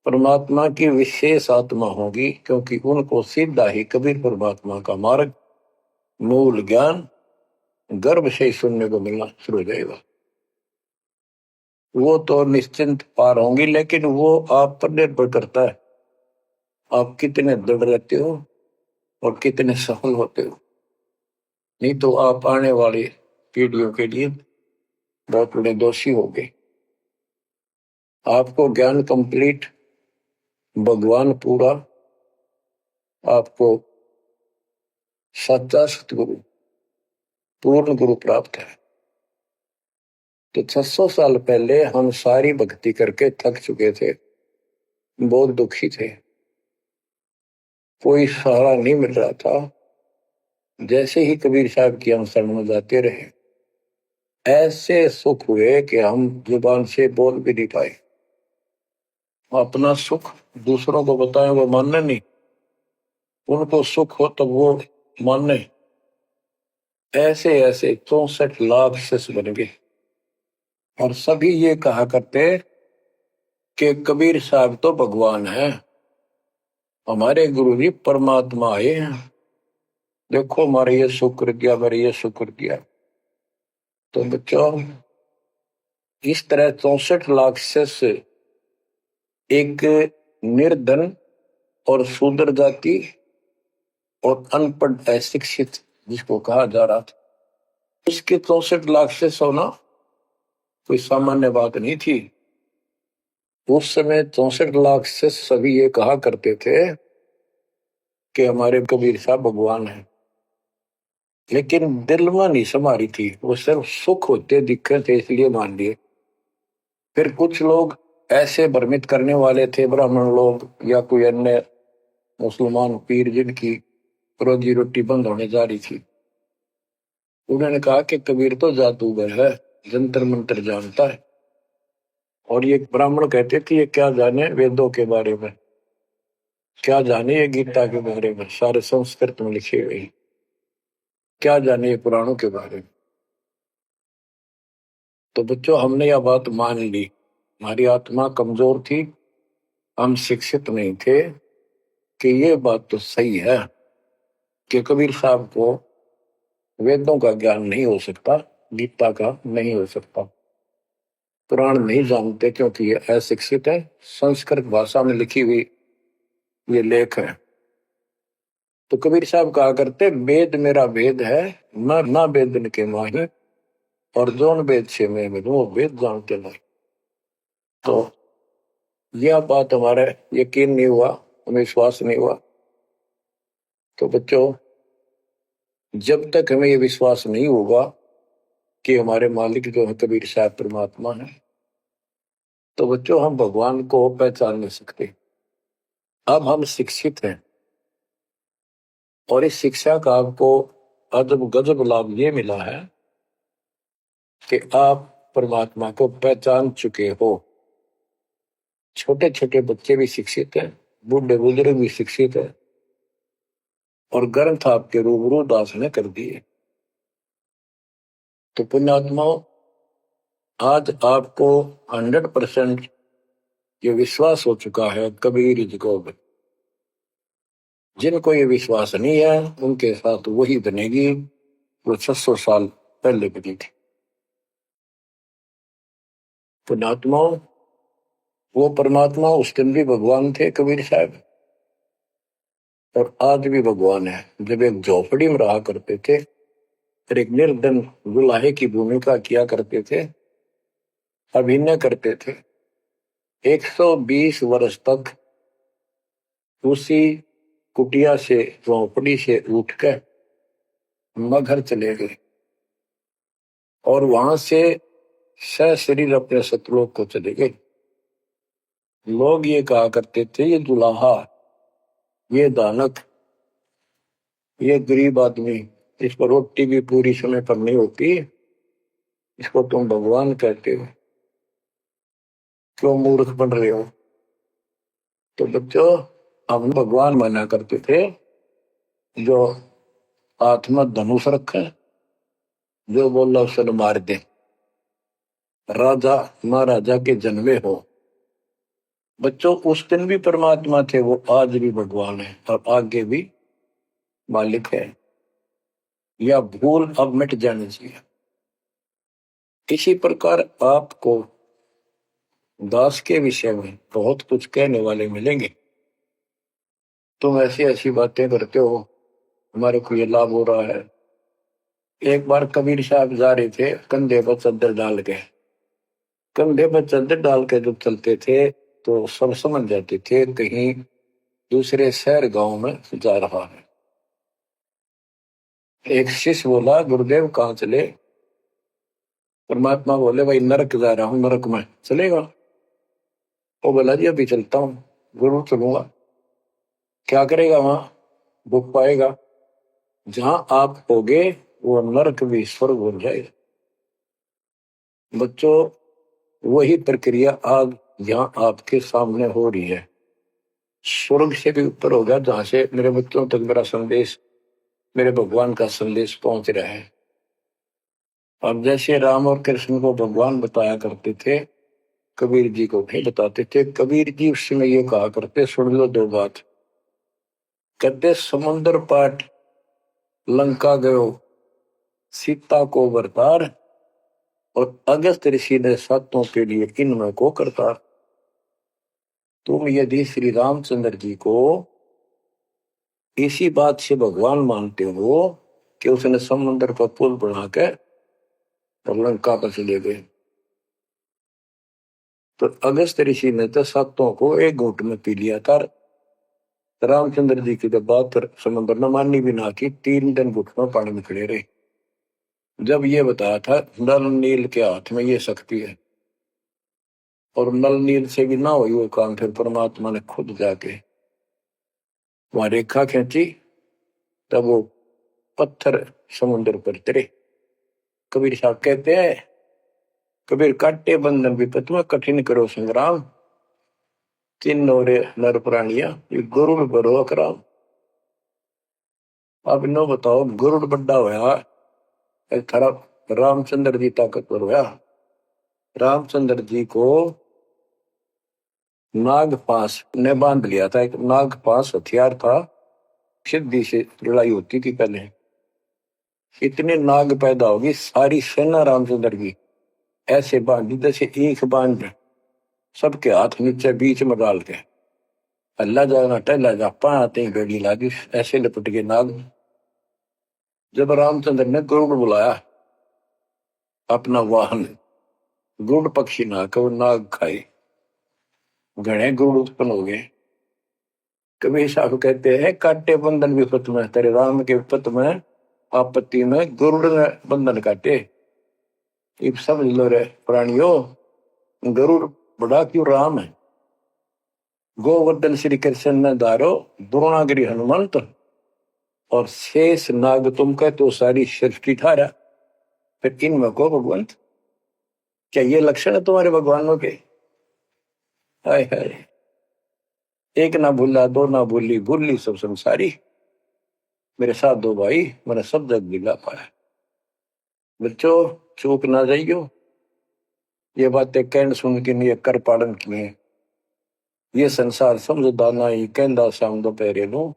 परमात्मा की विशेष आत्मा होगी, क्योंकि उनको सीधा ही कबीर परमात्मा का मार्ग, मूल ज्ञान, गर्भ से ही सुनने को मिलना शुरू हो जाएगा। वो तो निश्चिंत पार होंगी, लेकिन वो आप पर निर्भर करता है आप कितने दृढ़ रहते हो और कितने सफल होते हो। नहीं तो आप आने वाली पीढ़ियों के लिए बहुत बड़े दोषी हो गए। आपको ज्ञान कंप्लीट, भगवान पूरा, आपको सच्चा सतगुरु, पूर्ण गुरु प्राप्त है। तो 600 साल पहले हम सारी भक्ति करके थक चुके थे, बहुत दुखी थे, कोई सहारा नहीं मिल रहा था। जैसे ही कबीर साहब की हम शरण में जाते रहे, ऐसे सुख हुए कि हम जुबान से बोल भी नहीं पाए। अपना सुख दूसरों को बताएं वो मानने नहीं, उनको सुख हो तब वो मानने। ऐसे ऐसे 64 लाख शिष्य बन गए और सभी ये कहा करते कि कबीर साहब तो भगवान है, हमारे गुरु जी परमात्मा आए हैं, देखो हमारे ये शुक्र किया, हमारे ये शुक्र किया। तो बच्चों, इस तरह 64 लाख शिष्य एक निर्धन और शूद्र जाति और अनपढ़ अशिक्षित जिसको कहा जा रहा था, उसके 64 लाख शिष्य होना कोई सामान्य बात नहीं थी। उस समय 64 लाख शिष्य सभी ये कहा करते थे कि हमारे कबीर साहब भगवान हैं, लेकिन दिल में नहीं समारी थी, वो सिर्फ सुख होते दिखे थे इसलिए मान लिए। फिर कुछ लोग ऐसे भ्रमित करने वाले थे, ब्राह्मण लोग या कोई अन्य मुसलमान पीर जिनकी रोजी रोटी बंद होने जा रही थी, उन्होंने कहा कि कबीर तो जादूगर है, जंतर मंत्र जानता है। और ये ब्राह्मण कहते थे ये क्या जाने वेदों के बारे में, क्या जाने ये गीता के बारे में, सारे संस्कृत में लिखे हुए, क्या जाने ये पुराणों के बारे में। तो बच्चों, हमने यह बात मान ली, हमारी आत्मा कमजोर थी, हम शिक्षित नहीं थे कि ये बात तो सही है कि कबीर साहब को वेदों का ज्ञान नहीं हो सकता, गीता का नहीं हो सकता, पुराण नहीं जानते क्योंकि ये अशिक्षित है, संस्कृत भाषा में लिखी हुई ये लेख है। तो कबीर साहब कहा करते वेद मेरा वेद है, मैं ना वेदन के माही, और जोन वेद से मैं मिलूं वो वेद जानते नहीं। तो यह बात हमारा यकीन नहीं हुआ, हमें विश्वास नहीं हुआ। तो बच्चों, जब तक हमें ये विश्वास नहीं होगा कि हमारे मालिक जो है कबीर साहब परमात्मा है, तो बच्चों हम भगवान को पहचान नहीं सकते। अब हम शिक्षित हैं और इस शिक्षा का आपको अजब गजब लाभ ये मिला है कि आप परमात्मा को पहचान चुके हो। छोटे छोटे बच्चे भी शिक्षित हैं, बूढ़े बुजुर्ग भी शिक्षित है, और ग्रंथ आपके रूबरू दास ने कर दिए। तो पुण्यात्माओं, आज आपको 100% ये विश्वास हो चुका है कबीर जी को। जिनको ये विश्वास नहीं है उनके साथ वही बनेगी जो 600 साल पहले बनी थी। पुण्यात्माओं, वो परमात्मा उस दिन भी भगवान थे कबीर साहब, और आज भी भगवान है। जब एक झोपड़ी में रहा करते थे फिर एक निर्धन दुल्हे की भूमिका किया करते थे, अभिनय करते थे। 120 वर्ष तक उसी कुटिया से, झोपड़ी से उठकर मगहर चले गए और वहां से सशरीर अपने सतलोक को चले गए। लोग ये कहा करते थे ये दुल्हा, ये दानक, ये गरीब आदमी, इस पर रोटी भी पूरी समय पर नहीं होती, इसको तुम भगवान कहते हो, क्यों मूर्ख बन रहे हो। तो बच्चों, हम भगवान माना करते थे जो आत्मा धनुष रखे, जो बोला उसे मार दे, राजा महाराजा के जन्मे हो। बच्चों, उस दिन भी परमात्मा थे, वो आज भी भगवान है और आगे भी मालिक है। या भूल अब मिट जानी चाहिए। इसी प्रकार आपको दास के विषय में बहुत कुछ कहने वाले मिलेंगे। तुम ऐसी ऐसी बातें करते हो, हमारे को ये लाभ हो रहा है। एक बार कबीर साहब जा रहे थे, कंधे पर चादर डाल के, कंधे पर चादर डाल के जब चलते थे तो सब समझ जाते थे कहीं दूसरे शहर गांव में जा रहा है। एक शिष्य बोला, गुरुदेव कहाँ चले? परमात्मा बोले, भाई नरक जा रहा हूं, नरक में चलेगा? वो बोला, जी अभी चलता हूं, गुरु चलूंगा। क्या करेगा वहां? भूख पाएगा। जहां आप होगे वो नरक भी स्वर्ग बन जाएगा। बच्चों, वही प्रक्रिया आज यहाँ आपके सामने हो रही है। स्वर्ग से भी ऊपर होगा, जहां से मेरे बच्चों तक मेरा संदेश, मेरे भगवान का संदेश पहुंच रहा है। अब जैसे राम और कृष्ण को भगवान बताया करते थे, कबीर जी को नहीं बताते थे। कबीर जी उस समय ये कहा करते, सुन लो दो बात। कहते, समुद्र पाट लंका गयो, सीता को बरतार, और अगस्त ऋषि ने सातों के लिए इनमें को करतार। तुम यदि श्री रामचंद्र जी को इसी बात से भगवान मानते हो कि उसने समुद्र पर पुल बना के और लंका पर चले गए, तो अगस्त ऋषि ने तो सातों को एक घूंट में पी लिया था। रामचंद्र जी की जब बात समुद्र ने माननी भी ना की, 3 दिन घुट में पानी में खड़े रहे। जब ये बताया था नल नील के हाथ में ये शक्ति है, और नल नील से भी ना हुई वो काम, फिर परमात्मा ने खुद जाके वहां रेखा खींची, तब वो पत्थर समुद्र पर तरे। कबीर साहब कहते हैं, कबीर काटे बंधन विपत में कठिन करो संग्राम, तीन नौरे नर प्राणिया ये गरुड़ बरो अकराम। अब नो बताओ, गरुड़ बड्डा होया, थारा रामचंद्र जी ताकतवर होया। रामचंद्र जी को नागपाश ने बांध लिया था। एक नागपाश हथियार था, सिद्धि से लड़ाई होती थी पहले। इतने नाग पैदा होगी, सारी सेना रामचंद्र की ऐसे बांधी जैसे एक बांध, सबके हाथ नीचे बीच में डाल के अल्लाह जाना टहला जा पाते गड़ी लागी, ऐसे लपट के नाग। जब रामचंद्र ने गरुड़ बुलाया अपना वाहन, गरुड़ पक्षी ना को नाग खाए, घने गरुड़ उत्पन्न हो गए। कबीर साहब कहते हैं, काटे बंधन विपत में, तेरे राम के विपत में आपत्ति में गरुड़ ने बंधन काटे। इब समझ लो रे प्राणियों, गरुड़ बड़ा क्यों राम है। गोवर्धन श्री कृष्ण ने धारो, द्रोणागिरी हनुमंत, और शेष नाग तुम कह तो सारी सृष्टि ठारा। फिर इनमें को भगवंत, क्या ये लक्षण है तुम्हारे भगवानों के? हाय हाय, एक ना भूला दो ना भूली, भूली सब संसारी, मेरे साथ दो भाई मैंने सब जग दिला पाया। बच्चों, चूक ना जाइयो, ये बातें कहन सुन के नहीं कर पालन किए। ये संसार समझदा नहीं, कहंदा शाम दोपहरे नो,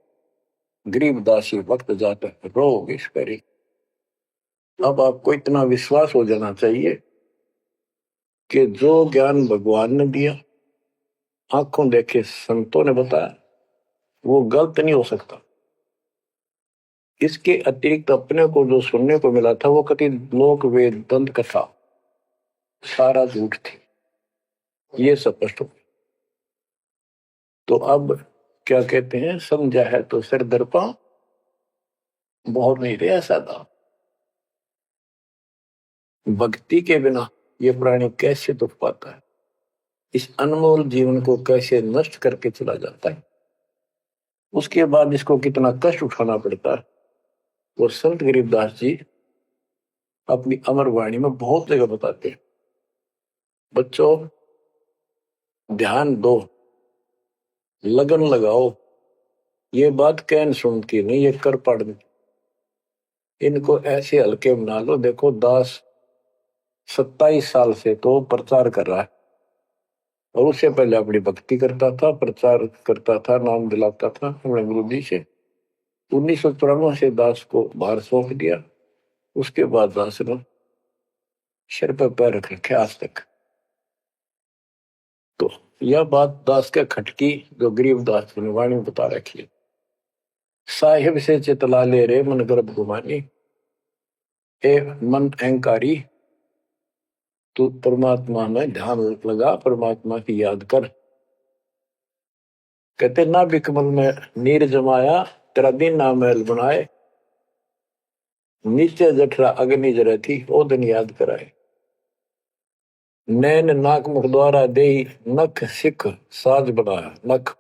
गरीब दासी वक्त जाता रोग इस परे। अब आपको इतना विश्वास हो जाना चाहिए कि जो ज्ञान भगवान ने दिया, आंखों देखे संतों ने बताया, वो गलत नहीं हो सकता। इसके अतिरिक्त अपने को जो सुनने को मिला था, वो कति लोक वेद दंत कथा सारा झूठ थी, ये स्पष्ट हो। तो अब क्या कहते हैं, समझा है तो सिर दर्पा, बहुत नहीं रहा सादा। भक्ति के बिना ये प्राणी कैसे दुख पाता है, इस अनमोल जीवन को कैसे नष्ट करके चला जाता है, उसके बाद इसको कितना कष्ट उठाना पड़ता है। वो संत गरीबदास जी अपनी अमर वाणी में बहुत जगह बताते हैं। बच्चों, ध्यान दो, लगन लगाओ, ये बात कैन सुनती नहीं, ये कर पड़नी। इनको ऐसे हल्के बना लो। देखो, दास 27 साल से तो प्रचार कर रहा है, और उससे पहले अपनी भक्ति करता था, प्रचार करता था, नाम दिलाता था अपने गुरु जी से। 1994 से दास को भार सौंप दिया, उसके बाद दास ने सिर पर पैर रख रखे आज तक। तो यह बात दास के खटकी जो गरीब दास ने वाणी बता रखी है। साहिब से चितला ले रे मन गर्भ गुमानी, ए मन अहंकारी तू परमात्मा में ध्यान लगा, परमात्मा की याद कर। कहते ना बिकमल में नीर जमाया, तेरा दिन ना महल बनाए, नीचे जठरा अग्नि जरे थी ओ दिन याद कराए। नैन नाक मुख द्वारा दे नख सिख साज बनाया, नख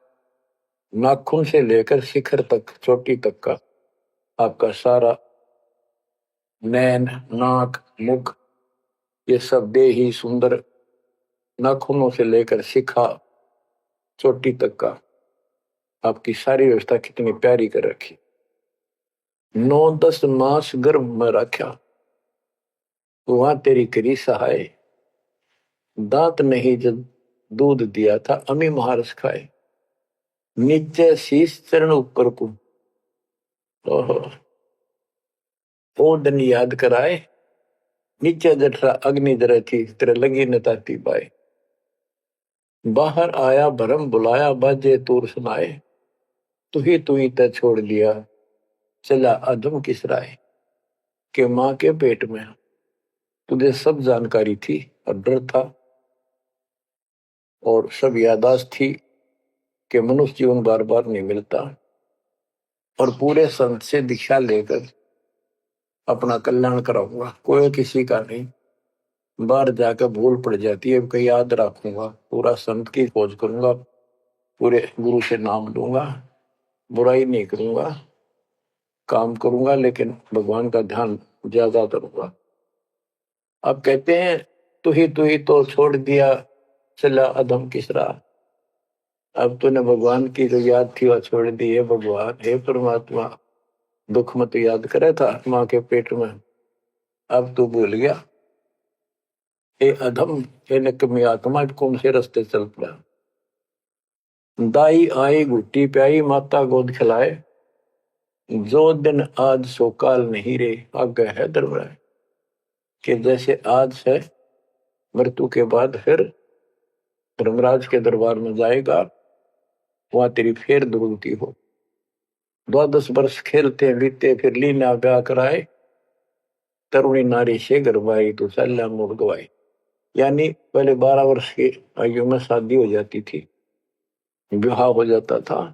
नाखून से लेकर शिखर तक चोटी तक का आपका सारा नैन नाक मुख ये सब दे ही सुंदर, नाखूनों से लेकर शिखा चोटी तक का आपकी सारी व्यवस्था कितनी प्यारी कर रखी। 9-10 मास गर्भ में रखा, वहां तेरी करी सहाय, दांत नहीं जब दूध दिया था अमी महारस खाए, नीचे शीश चरण ऊपर को ओहो ओ दिन याद कराए, नीचे जठरा अग्नि जरे थी तेरे लगी न ताती बाए। बाहर आया भरम बुलाया बाजे तूर सुनाए, तू ही तय छोड़ दिया चला अधम किस राय। के माँ के पेट में तुझे सब जानकारी थी और डर था और सब यादाश्त थी कि मनुष्य जीवन बार बार नहीं मिलता, और पूरे संत से दीक्षा लेकर अपना कल्याण कराऊंगा, कोई किसी का नहीं। बाहर जाकर भूल पड़ जाती है, कहीं याद रखूंगा, पूरा संत की खोज करूंगा, पूरे गुरु से नाम लूंगा, बुराई नहीं करूंगा, काम करूंगा लेकिन भगवान का ध्यान ज्यादा करूंगा। अब कहते हैं तू ही तो छोड़ दिया चला अधम किस राह। अब तूने भगवान की जो याद थी वह छोड़ दी है। भगवान हे परमात्मा दुख मत याद करे था माँ के पेट में, अब तू भूल गया। ए अधम हे निकम्मी आत्मा कौन से रास्ते चल पड़ा। दाई आई घुट्टी प्याई माता गोद खिलाए, जो दिन आज सो काल नहीं रे आगे है दरबार। कि जैसे आज है मृत्यु के बाद फिर धर्मराज के दरबार में जाएगा, वहां तेरी फेर दुर्गति हो। 12 वर्ष खेलते बीते फिर लीना ब्याह कराए, तरुणी नारी से गरबाई तो सल्ला मोड़ गवाई। यानी पहले 12 वर्ष की आयु में शादी हो जाती थी, विवाह हो जाता था।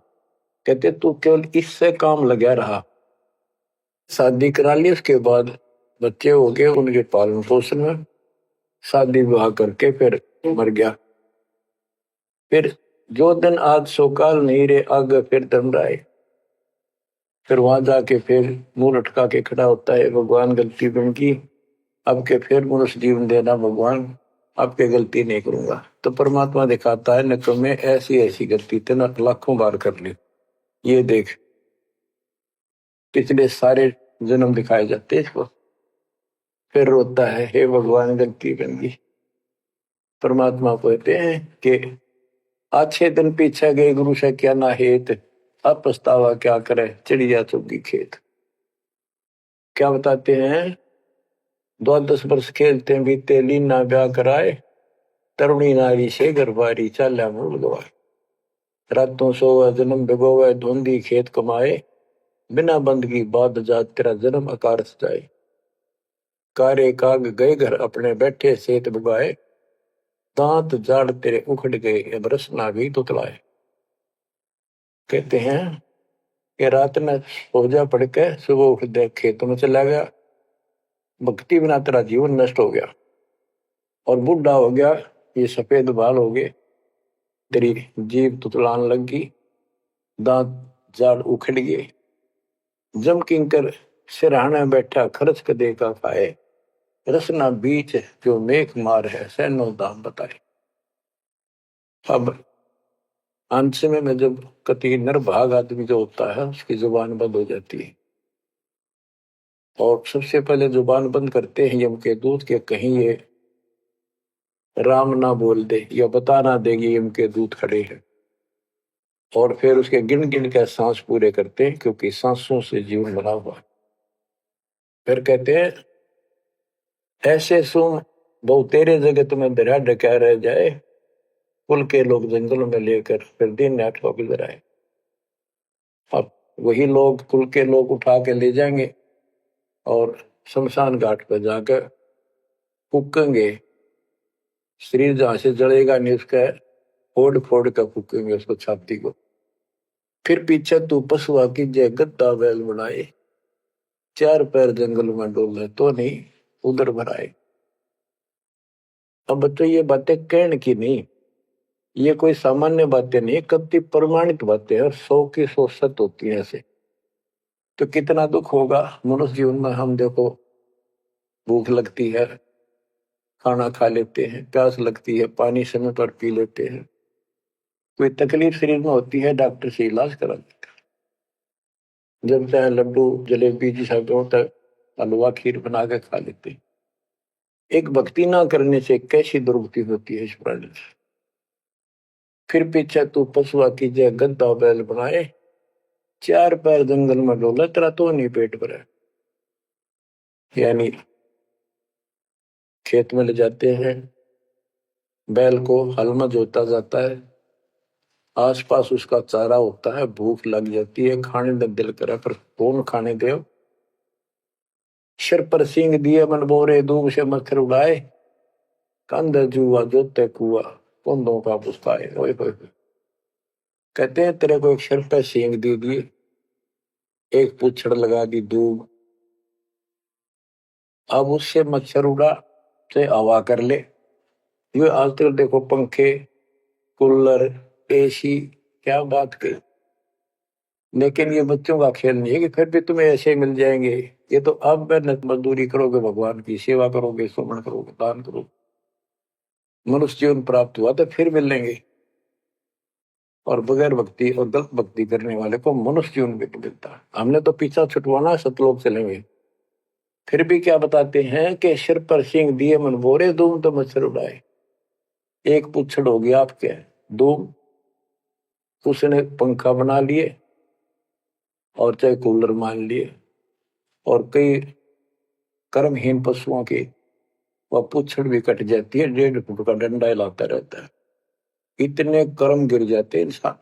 कहते तू केवल इससे काम लगा रहा, शादी करा ली, उसके बाद बच्चे हो गए, उनके पालन पोषण में शादी विवाह करके फिर मर गया। फिर जो दिन आज सोकाल नहीं रे आगे फिर धर्मराय। फिर वहां जाके फिर मुंह लटका के खड़ा होता है, भगवान गलती बन की, अब के फिर मनुष्य जीवन देना भगवान, अब के गलती नहीं करूंगा। तो परमात्मा दिखाता है न तुम्हें ऐसी ऐसी गलती तेना लाखों बार कर ली, ये देख पिछले सारे जन्म दिखाए जाते इसको। फिर रोता है हे भगवान गलती बन गई। परमात्मा कहते हैं कि अच्छे दिन पीछे गए गुरु से क्या ना हेत, अब पछतावा क्या करे चिड़िया चुगी खेत। क्या बताते हैं 12 वर्ष खेलते बीते लीना ब्याह कराए, तरुणी नारी से गरबारी चाल्या मुड़ गवाए। रातों सोवे जन्म भिगोवे धुंधी खेत कमाए, बिना बंदगी बाद जात तेरा जन्म आकार सजाए। कारे काग गए घर अपने बैठे सेत बुगाए, दांत जाड़ तेरे उखड़ गए अब रस ना भी तुतलाए। कहते हैं कि रात में सो जा पड़ के सुबह उठ दे खेतों में चला गया, भक्ति बिना तेरा जीवन नष्ट हो गया और बूढ़ा हो गया, ये सफेद बाल हो गए, तेरी जीभ तुतलान लग गई, दांत जाड़ उखड़ गए। जम किंकर सिरहाने बैठा खर्च कदे का खाए, रसना बीच जो मेघ मार है सैनो दाम बताए। अब अंत में जब कति निर्भाग आदमी जो होता है उसकी जुबान बंद हो जाती है, और सबसे पहले जुबान बंद करते हैं यम के दूत के कहीं ये राम ना बोल दे या बता ना देगी यम के दूत खड़े हैं, और फिर उसके गिन गिन के सांस पूरे करते हैं क्योंकि सांसों से जीवन बना हुआ। फिर कहते हैं ऐसे सुन बहु तेरे जगह तुम्हें दरिया ढका रह जाए, कुल के लोग जंगलों में लेकर फिर दिन रात को गुजर आए। अब वही लोग कुल के लोग उठा के ले जाएंगे और शमशान घाट पर जाकर फूकेंगे। शरीर जहां से जलेगा नहीं उसका फोड़ फोड़ कर फूकेंगे उसको, छाती को। फिर पीछे तू पशुआ की जय गद्दा बैल बनाए, चार पैर जंगल में डोले तो नहीं उधर भराए। अब बच्चों ये बातें कहने की नहीं, ये कोई सामान्य बातें नहीं, कति प्रमाणित बातें हैं और 100 की 100 सत्य होती है ऐसे। तो कितना दुख होगा मनुष्य जीवन में। हम देखो भूख लगती है खाना खा लेते हैं, प्यास लगती है पानी समय पर पी लेते हैं, कोई तकलीफ शरीर में होती है डॉक्टर से इलाज करा देते हैं, जब चाहे लड्डू जलेबी जिस तक हलवा खीर बना के खा लेते हैं। एक भक्ति ना करने से कैसी दुर्गति होती है इस प्राणी से। फिर पीछे तू पशुआ की जय गद्दा बैल बनाए, चार पैर जंगल में डोला तेरा तो नहीं पेट भरा। यानी खेत में ले जाते हैं, बैल को हल में जोता जाता है, आसपास उसका चारा होता है, भूख लग जाती है, खाने का दिल करे पर कौन खाने दे। सिर पर सींग दिए मन बोरे, दूब से मच्छर उड़ाए, कंध जुआ जोते कुआ, कुंदों का पुस्ताए। ओए होए, कहते हैं तेरे को एक सिर पर सींग दे दिए, एक पूछड़ लगा दी दूब, अब उससे मच्छर उड़ा चाहे हवा कर ले। ये आजकल देखो पंखे कूलर एसी, क्या बात कही। लेकिन ये बच्चों का खेल नहीं है कि फिर भी तुम्हें ऐसे मिल जाएंगे। ये तो अब मेहनत मजदूरी करोगे, भगवान की सेवा करोगे, सुमन करोगे, दान करोगे, मनुष्य जीवन प्राप्त हुआ तो फिर मिलेंगे। और बगैर भक्ति और गलत भक्ति करने वाले को मनुष्य जीवन भी मिलता है। हमने तो पीछा छुटवाना, सतलोक चलेंगे। फिर भी क्या बताते हैं कि सिर पर सिंह दिए मन बोरे, दूम तो मच्छर उड़ाए। एक पुच्छड़ हो गया आपके दूम, उसने पंखा बना लिए और चाहे कूलर मान लिए, और कई कर्महीन पशुओं की वह पुच्छड़ भी कट जाती है, 1.5 फुट का डंडा हिलाता रहता है। इतने कर्म गिर जाते इंसान।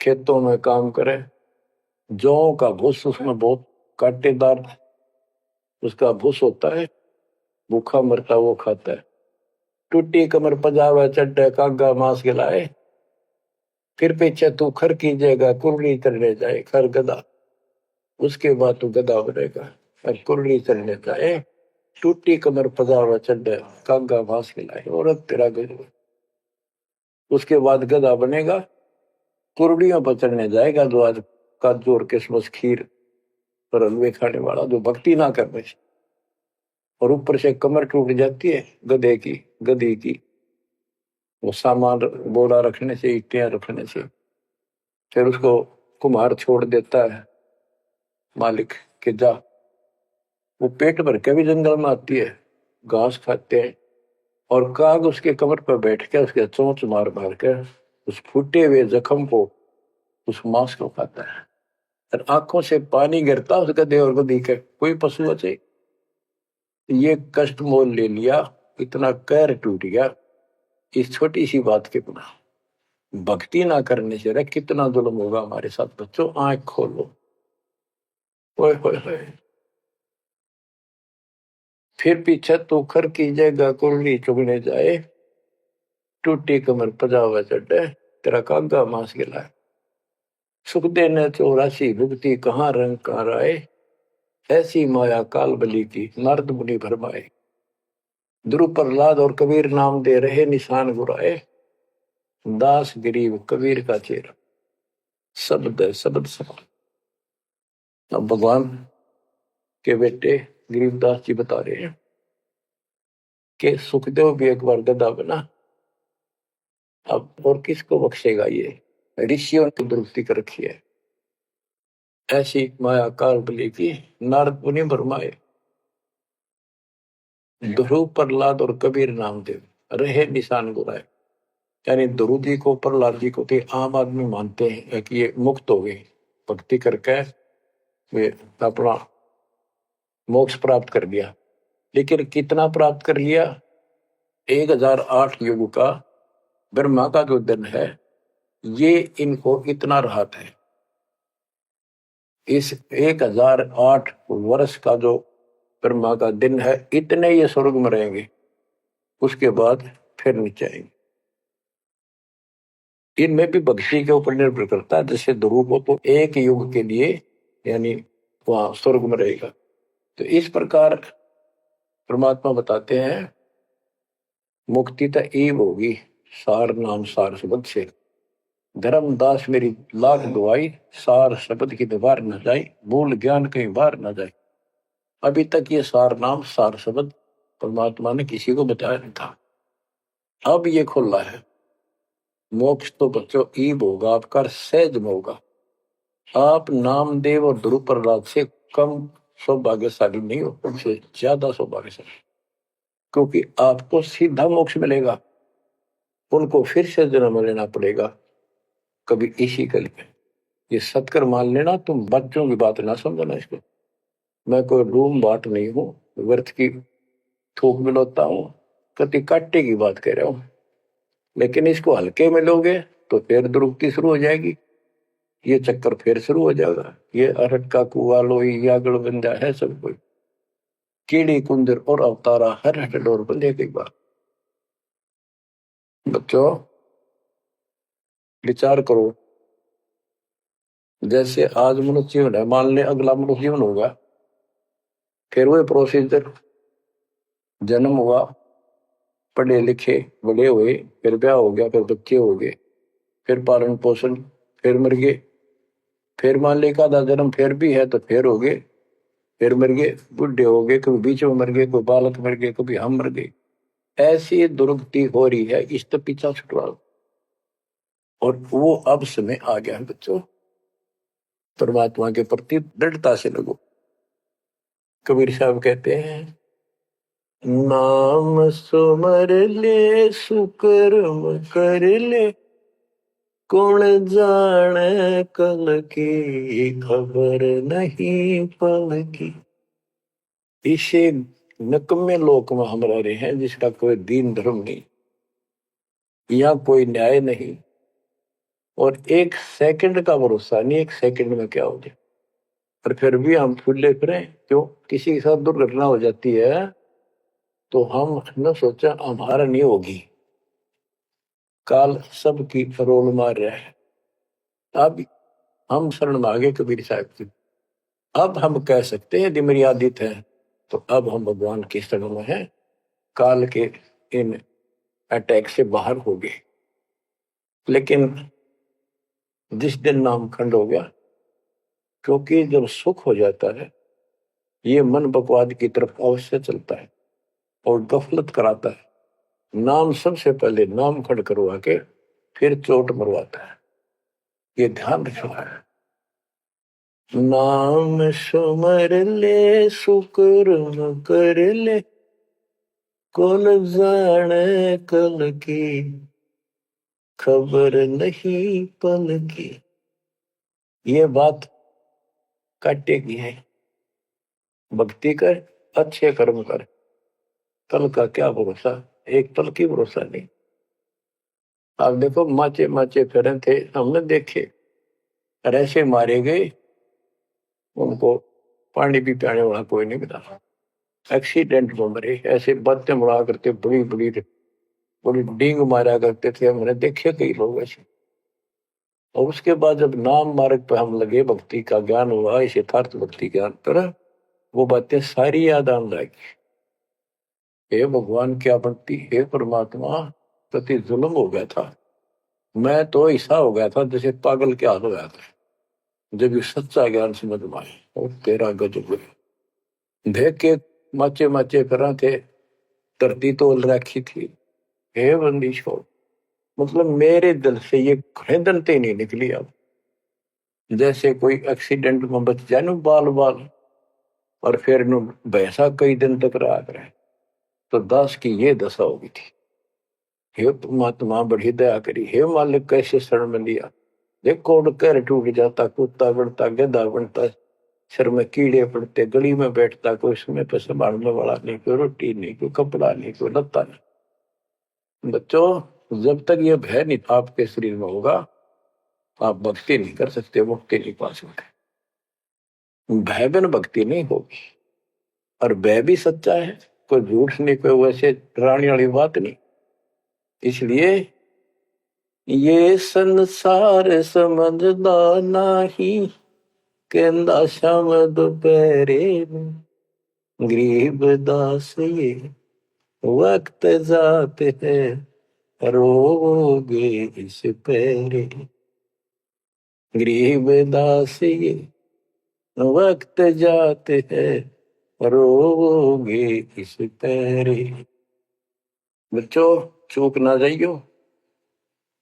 खेतों में काम करे, जौ का भूस उसमें बहुत कांटेदार उसका भूस होता है, भूखा मरता वो खाता है। टूटी कमर पजावा चड्डे कागा मांस खिलाए, फिर पीछे तू खर कीजिएगा कुरली चढ़ने जाए। खर गधा, उसके बाद तू गधा बनेगा और कुरली चढ़ने जाए। टूटी कमर पजावा चड्डे कागा मांस खिलाए, औरत तेरा गजब। उसके बाद गधा बनेगा, कुरड़ियों पर चढ़ने जाएगा, जो आज काजू और किशमिश खीर और हलवे खाने वाला, जो भक्ति ना करने से। और ऊपर से कमर टूट जाती है गधे की गधी की, वो सामान बोरा रखने से, ईटियां रखने से। फिर उसको कुम्हार छोड़ देता है मालिक के जा। वो पेट भर के भी जंगल में आती है, घास खाते हैं, और काग उसके कमर पर बैठ के उसके चोंच मार मार के उस फूटे हुए जख्म को, उस मांस को खाता है। और आंखों से पानी गिरता उस गधे और गधी के। कोई पशु बचे, ये कष्ट मोल ले लिया, इतना कहर टूट गया इस छोटी सी बात के बिना। भक्ति ना करने से कितना जुल्म होगा हमारे साथ। बच्चों आंख खोलो। ओए होए होए। फिर पीछे तो खर कीजिएगा कुरली चुगने जाए, टूटी कमर पजावा चढ़े तेरा कागा मांस गिलाए। सुख देने 84 भुगती कहाँ रंग कहाँ राय, ऐसी माया काल बली की नारद मुनि भरमाए। ध्रुव प्रहलाद और कबीर नाम दे रहे निशान गुराए, दास गरीब कबीर का चेहरा शब्द है शब्द समान। अब भगवान के बेटे गरीबदास जी बता रहे हैं कि सुखदेव भी एक बार गधा बना, अब और किसको बख्शेगा। ये ऋषियों की दुरुस्ती कर रखी है, ऐसी माया काल बली की नारद मुनि भरमाए। ध्रुव प्रहलाद और कबीर नामदेव रहे निशान गुराए। यानी ध्रुव जी को प्रहलाद जी को तो आम आदमी मानते हैं कि ये मुक्त हो गए, भक्ति करके वे अपना मोक्ष प्राप्त कर लिया। लेकिन कितना प्राप्त कर लिया? 1008 युग का ब्रह्मा का जो दिन है, ये इनको इतना राहत है। इस 1008 वर्ष का जो ब्रह्मा का दिन है, इतने ये स्वर्ग में रहेंगे, उसके बाद फिर नीचे आएंगे। इनमें भी भक्ति के ऊपर निर्भर करता है। जैसे ध्रुव को तो एक युग के लिए यानी वहां स्वर्ग में रहेगा। तो इस प्रकार परमात्मा बताते हैं मुक्ति तो ईव होगी सार नाम सार शब्द से। धर्मदास मेरी लाख दुआई, सार शब्द की दीवार न जाए, मूल ज्ञान कहीं बाहर न जाए। अभी तक ये सार नाम सार शब्द परमात्मा ने किसी को बताया नहीं था, अब ये खुला है। मोक्ष तो बच्चों ईब होगा आपका, सहज में होगा। आप नामदेव और ध्रुव प्रहलाद से कम सौभाग्यशाली नहीं हो, उनसे ज्यादा सौभाग्यशाली, क्योंकि आपको सीधा मोक्ष मिलेगा। उनको फिर से जन्म लेना पड़ेगा कभी इसी कल में। ये सत्कर मान लेना, तुम बच्चों की बात ना समझना इसको। मैं कोई रूम बाट नहीं हूं, व्यर्थ की थूक मिलोता हूं, कति काटे की बात कह रहा हूं। लेकिन इसको हल्के में लोगे तो फिर दुरुक्ति शुरू हो जाएगी, ये चक्कर फिर शुरू हो जाएगा। ये अरट का कुआ लोई यागड़ बंदा है सब कोई, कीड़ी कुंदर और अवतारा हर हट डोर बंदे की बात। बच्चों विचार करो, जैसे आज मनुष्य जीवन है, मान ले अगला मनुष्य जीवन होगा, फिर वही प्रोसीजर, जन्म हुआ, पढ़े लिखे बड़े हुए, फिर ब्याह हो गया, फिर बच्चे हो गए, फिर पालन पोषण, फिर मर गए, फिर मान ले का जन्म फिर भी है तो फिर हो गए, फिर मर गए, बुढ़े हो गए, कभी बीच में मर गए, कोई बालक मर गए, कभी हम मर गए। ऐसी दुर्गति हो रही है, इस तो पीछा छुटवाओ। और वो अब समय आ गया है बच्चों, परमात्मा के प्रति दृढ़ता से लगो। कबीर साहब कहते हैं, नाम सुमर ले सुकर्म कर ले, कौन जाने कल की खबर नहीं पल की। इसे नकम्मे लोक में हम रह रहे हैं, जिसका कोई दीन धर्म नहीं, यहाँ कोई न्याय नहीं, और एक सेकंड का भरोसा नहीं, एक सेकंड में क्या हो जाए। और फिर भी हम फूले फिरें, क्यों? किसी के साथ दुर्घटना हो जाती है तो हम न सोचा हमारा नहीं होगी, काल सबकी रोल मार रहा है। अब हम शरण मांगे कबीर साहब की, अब हम कह सकते हैं यदि मेरी आदित है तो अब हम भगवान की शरण में हैं, काल के इन अटैक से बाहर हो गए। लेकिन जिस दिन नाम खंड हो गया, क्योंकि जब सुख हो जाता है ये मन बकवाद की तरफ अवश्य चलता है और गफलत कराता है। नाम सबसे पहले नाम खंड करवा के फिर चोट मरवाता है, ये ध्यान रखना है। नाम सुमर ले सुकर्म कर ले, कौन जाने कल की खबर नहीं पल की। ये बात काटेगी है, भक्ति कर, अच्छे कर्म कर, कल का क्या भरोसा, एक पल की भरोसा नहीं। आप देखो माचे माचे फिरे थे, हमने देखे, ऐसे मारे गए, उनको पानी भी पियाने वाला कोई नहीं मिला, एक्सीडेंट में मरे। ऐसे बातें मुड़ा करते, बड़ी बड़ी बड़ी डींग मारा करते थे, हमने देखे कई लोग ऐसे। और उसके बाद जब नाम मार्ग पर हम लगे, भक्ति का ज्ञान हुआ, इस यथार्थ भक्ति ज्ञान पर, वो बातें सारी याद आने लगी। हे भगवान क्या भक्ति, हे परमात्मा, प्रति जुल्म हो गया था। मैं तो ऐसा हो गया था जैसे पागल के हाल हो गया था, जब ये सच्चा ज्ञान समझ में आए। और तेरा गजब देख के माचे माचे करा थे, धरती तोल रखी थी। हे बंदीशो, मतलब मेरे दिल से ये खरीदनते नहीं निकली। अब जैसे कोई एक्सीडेंट में बच जाए ना बाल बाल, और फिर भैंसा कई दिन तक रहा करे, तो दास की ये दशा होगी थी। हे परमात्मा बड़ी दया करी, हे मालिक कैसे शरण में लिया। देखो कह टूट जाता, कुत्ता बनता, गधा बनता, सिर में कीड़े पड़ते, गली में बैठता, कोई समय पर संभालने वाला नहीं, कोई रोटी नहीं, कोई कपड़ा नहीं, कोई लत्ता नहीं। बच्चों, जब तक ये भय नहीं आपके शरीर में होगा, आप भक्ति नहीं कर सकते, मुक्ति नहीं पा सकते। भय बिन भक्ति नहीं होगी। और भय भी सच्चा है, कोई झूठ नहीं, कोई वैसे डराने वाली बात नहीं। इसलिए ये संसार समझदा नहीं, कहंदा शाम दोपहरे गरीब दास ये वक्त जाते है, रोगे इस पैरे। गरीब दास ये वक्त जाते है, रोगे इस पैरे। बच्चों, चूक ना जाइयो,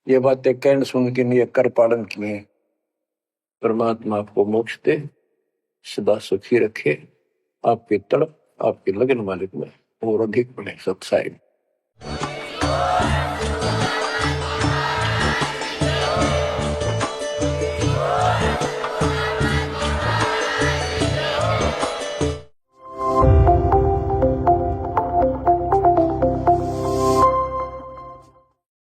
ये बातें कहन सुन के नहीं कर पालन किए। परमात्मा आपको मोक्ष दे, सदा सुखी रखे, आपकी तड़प आपके लगन मालिक में और अधिक बने सत्साई।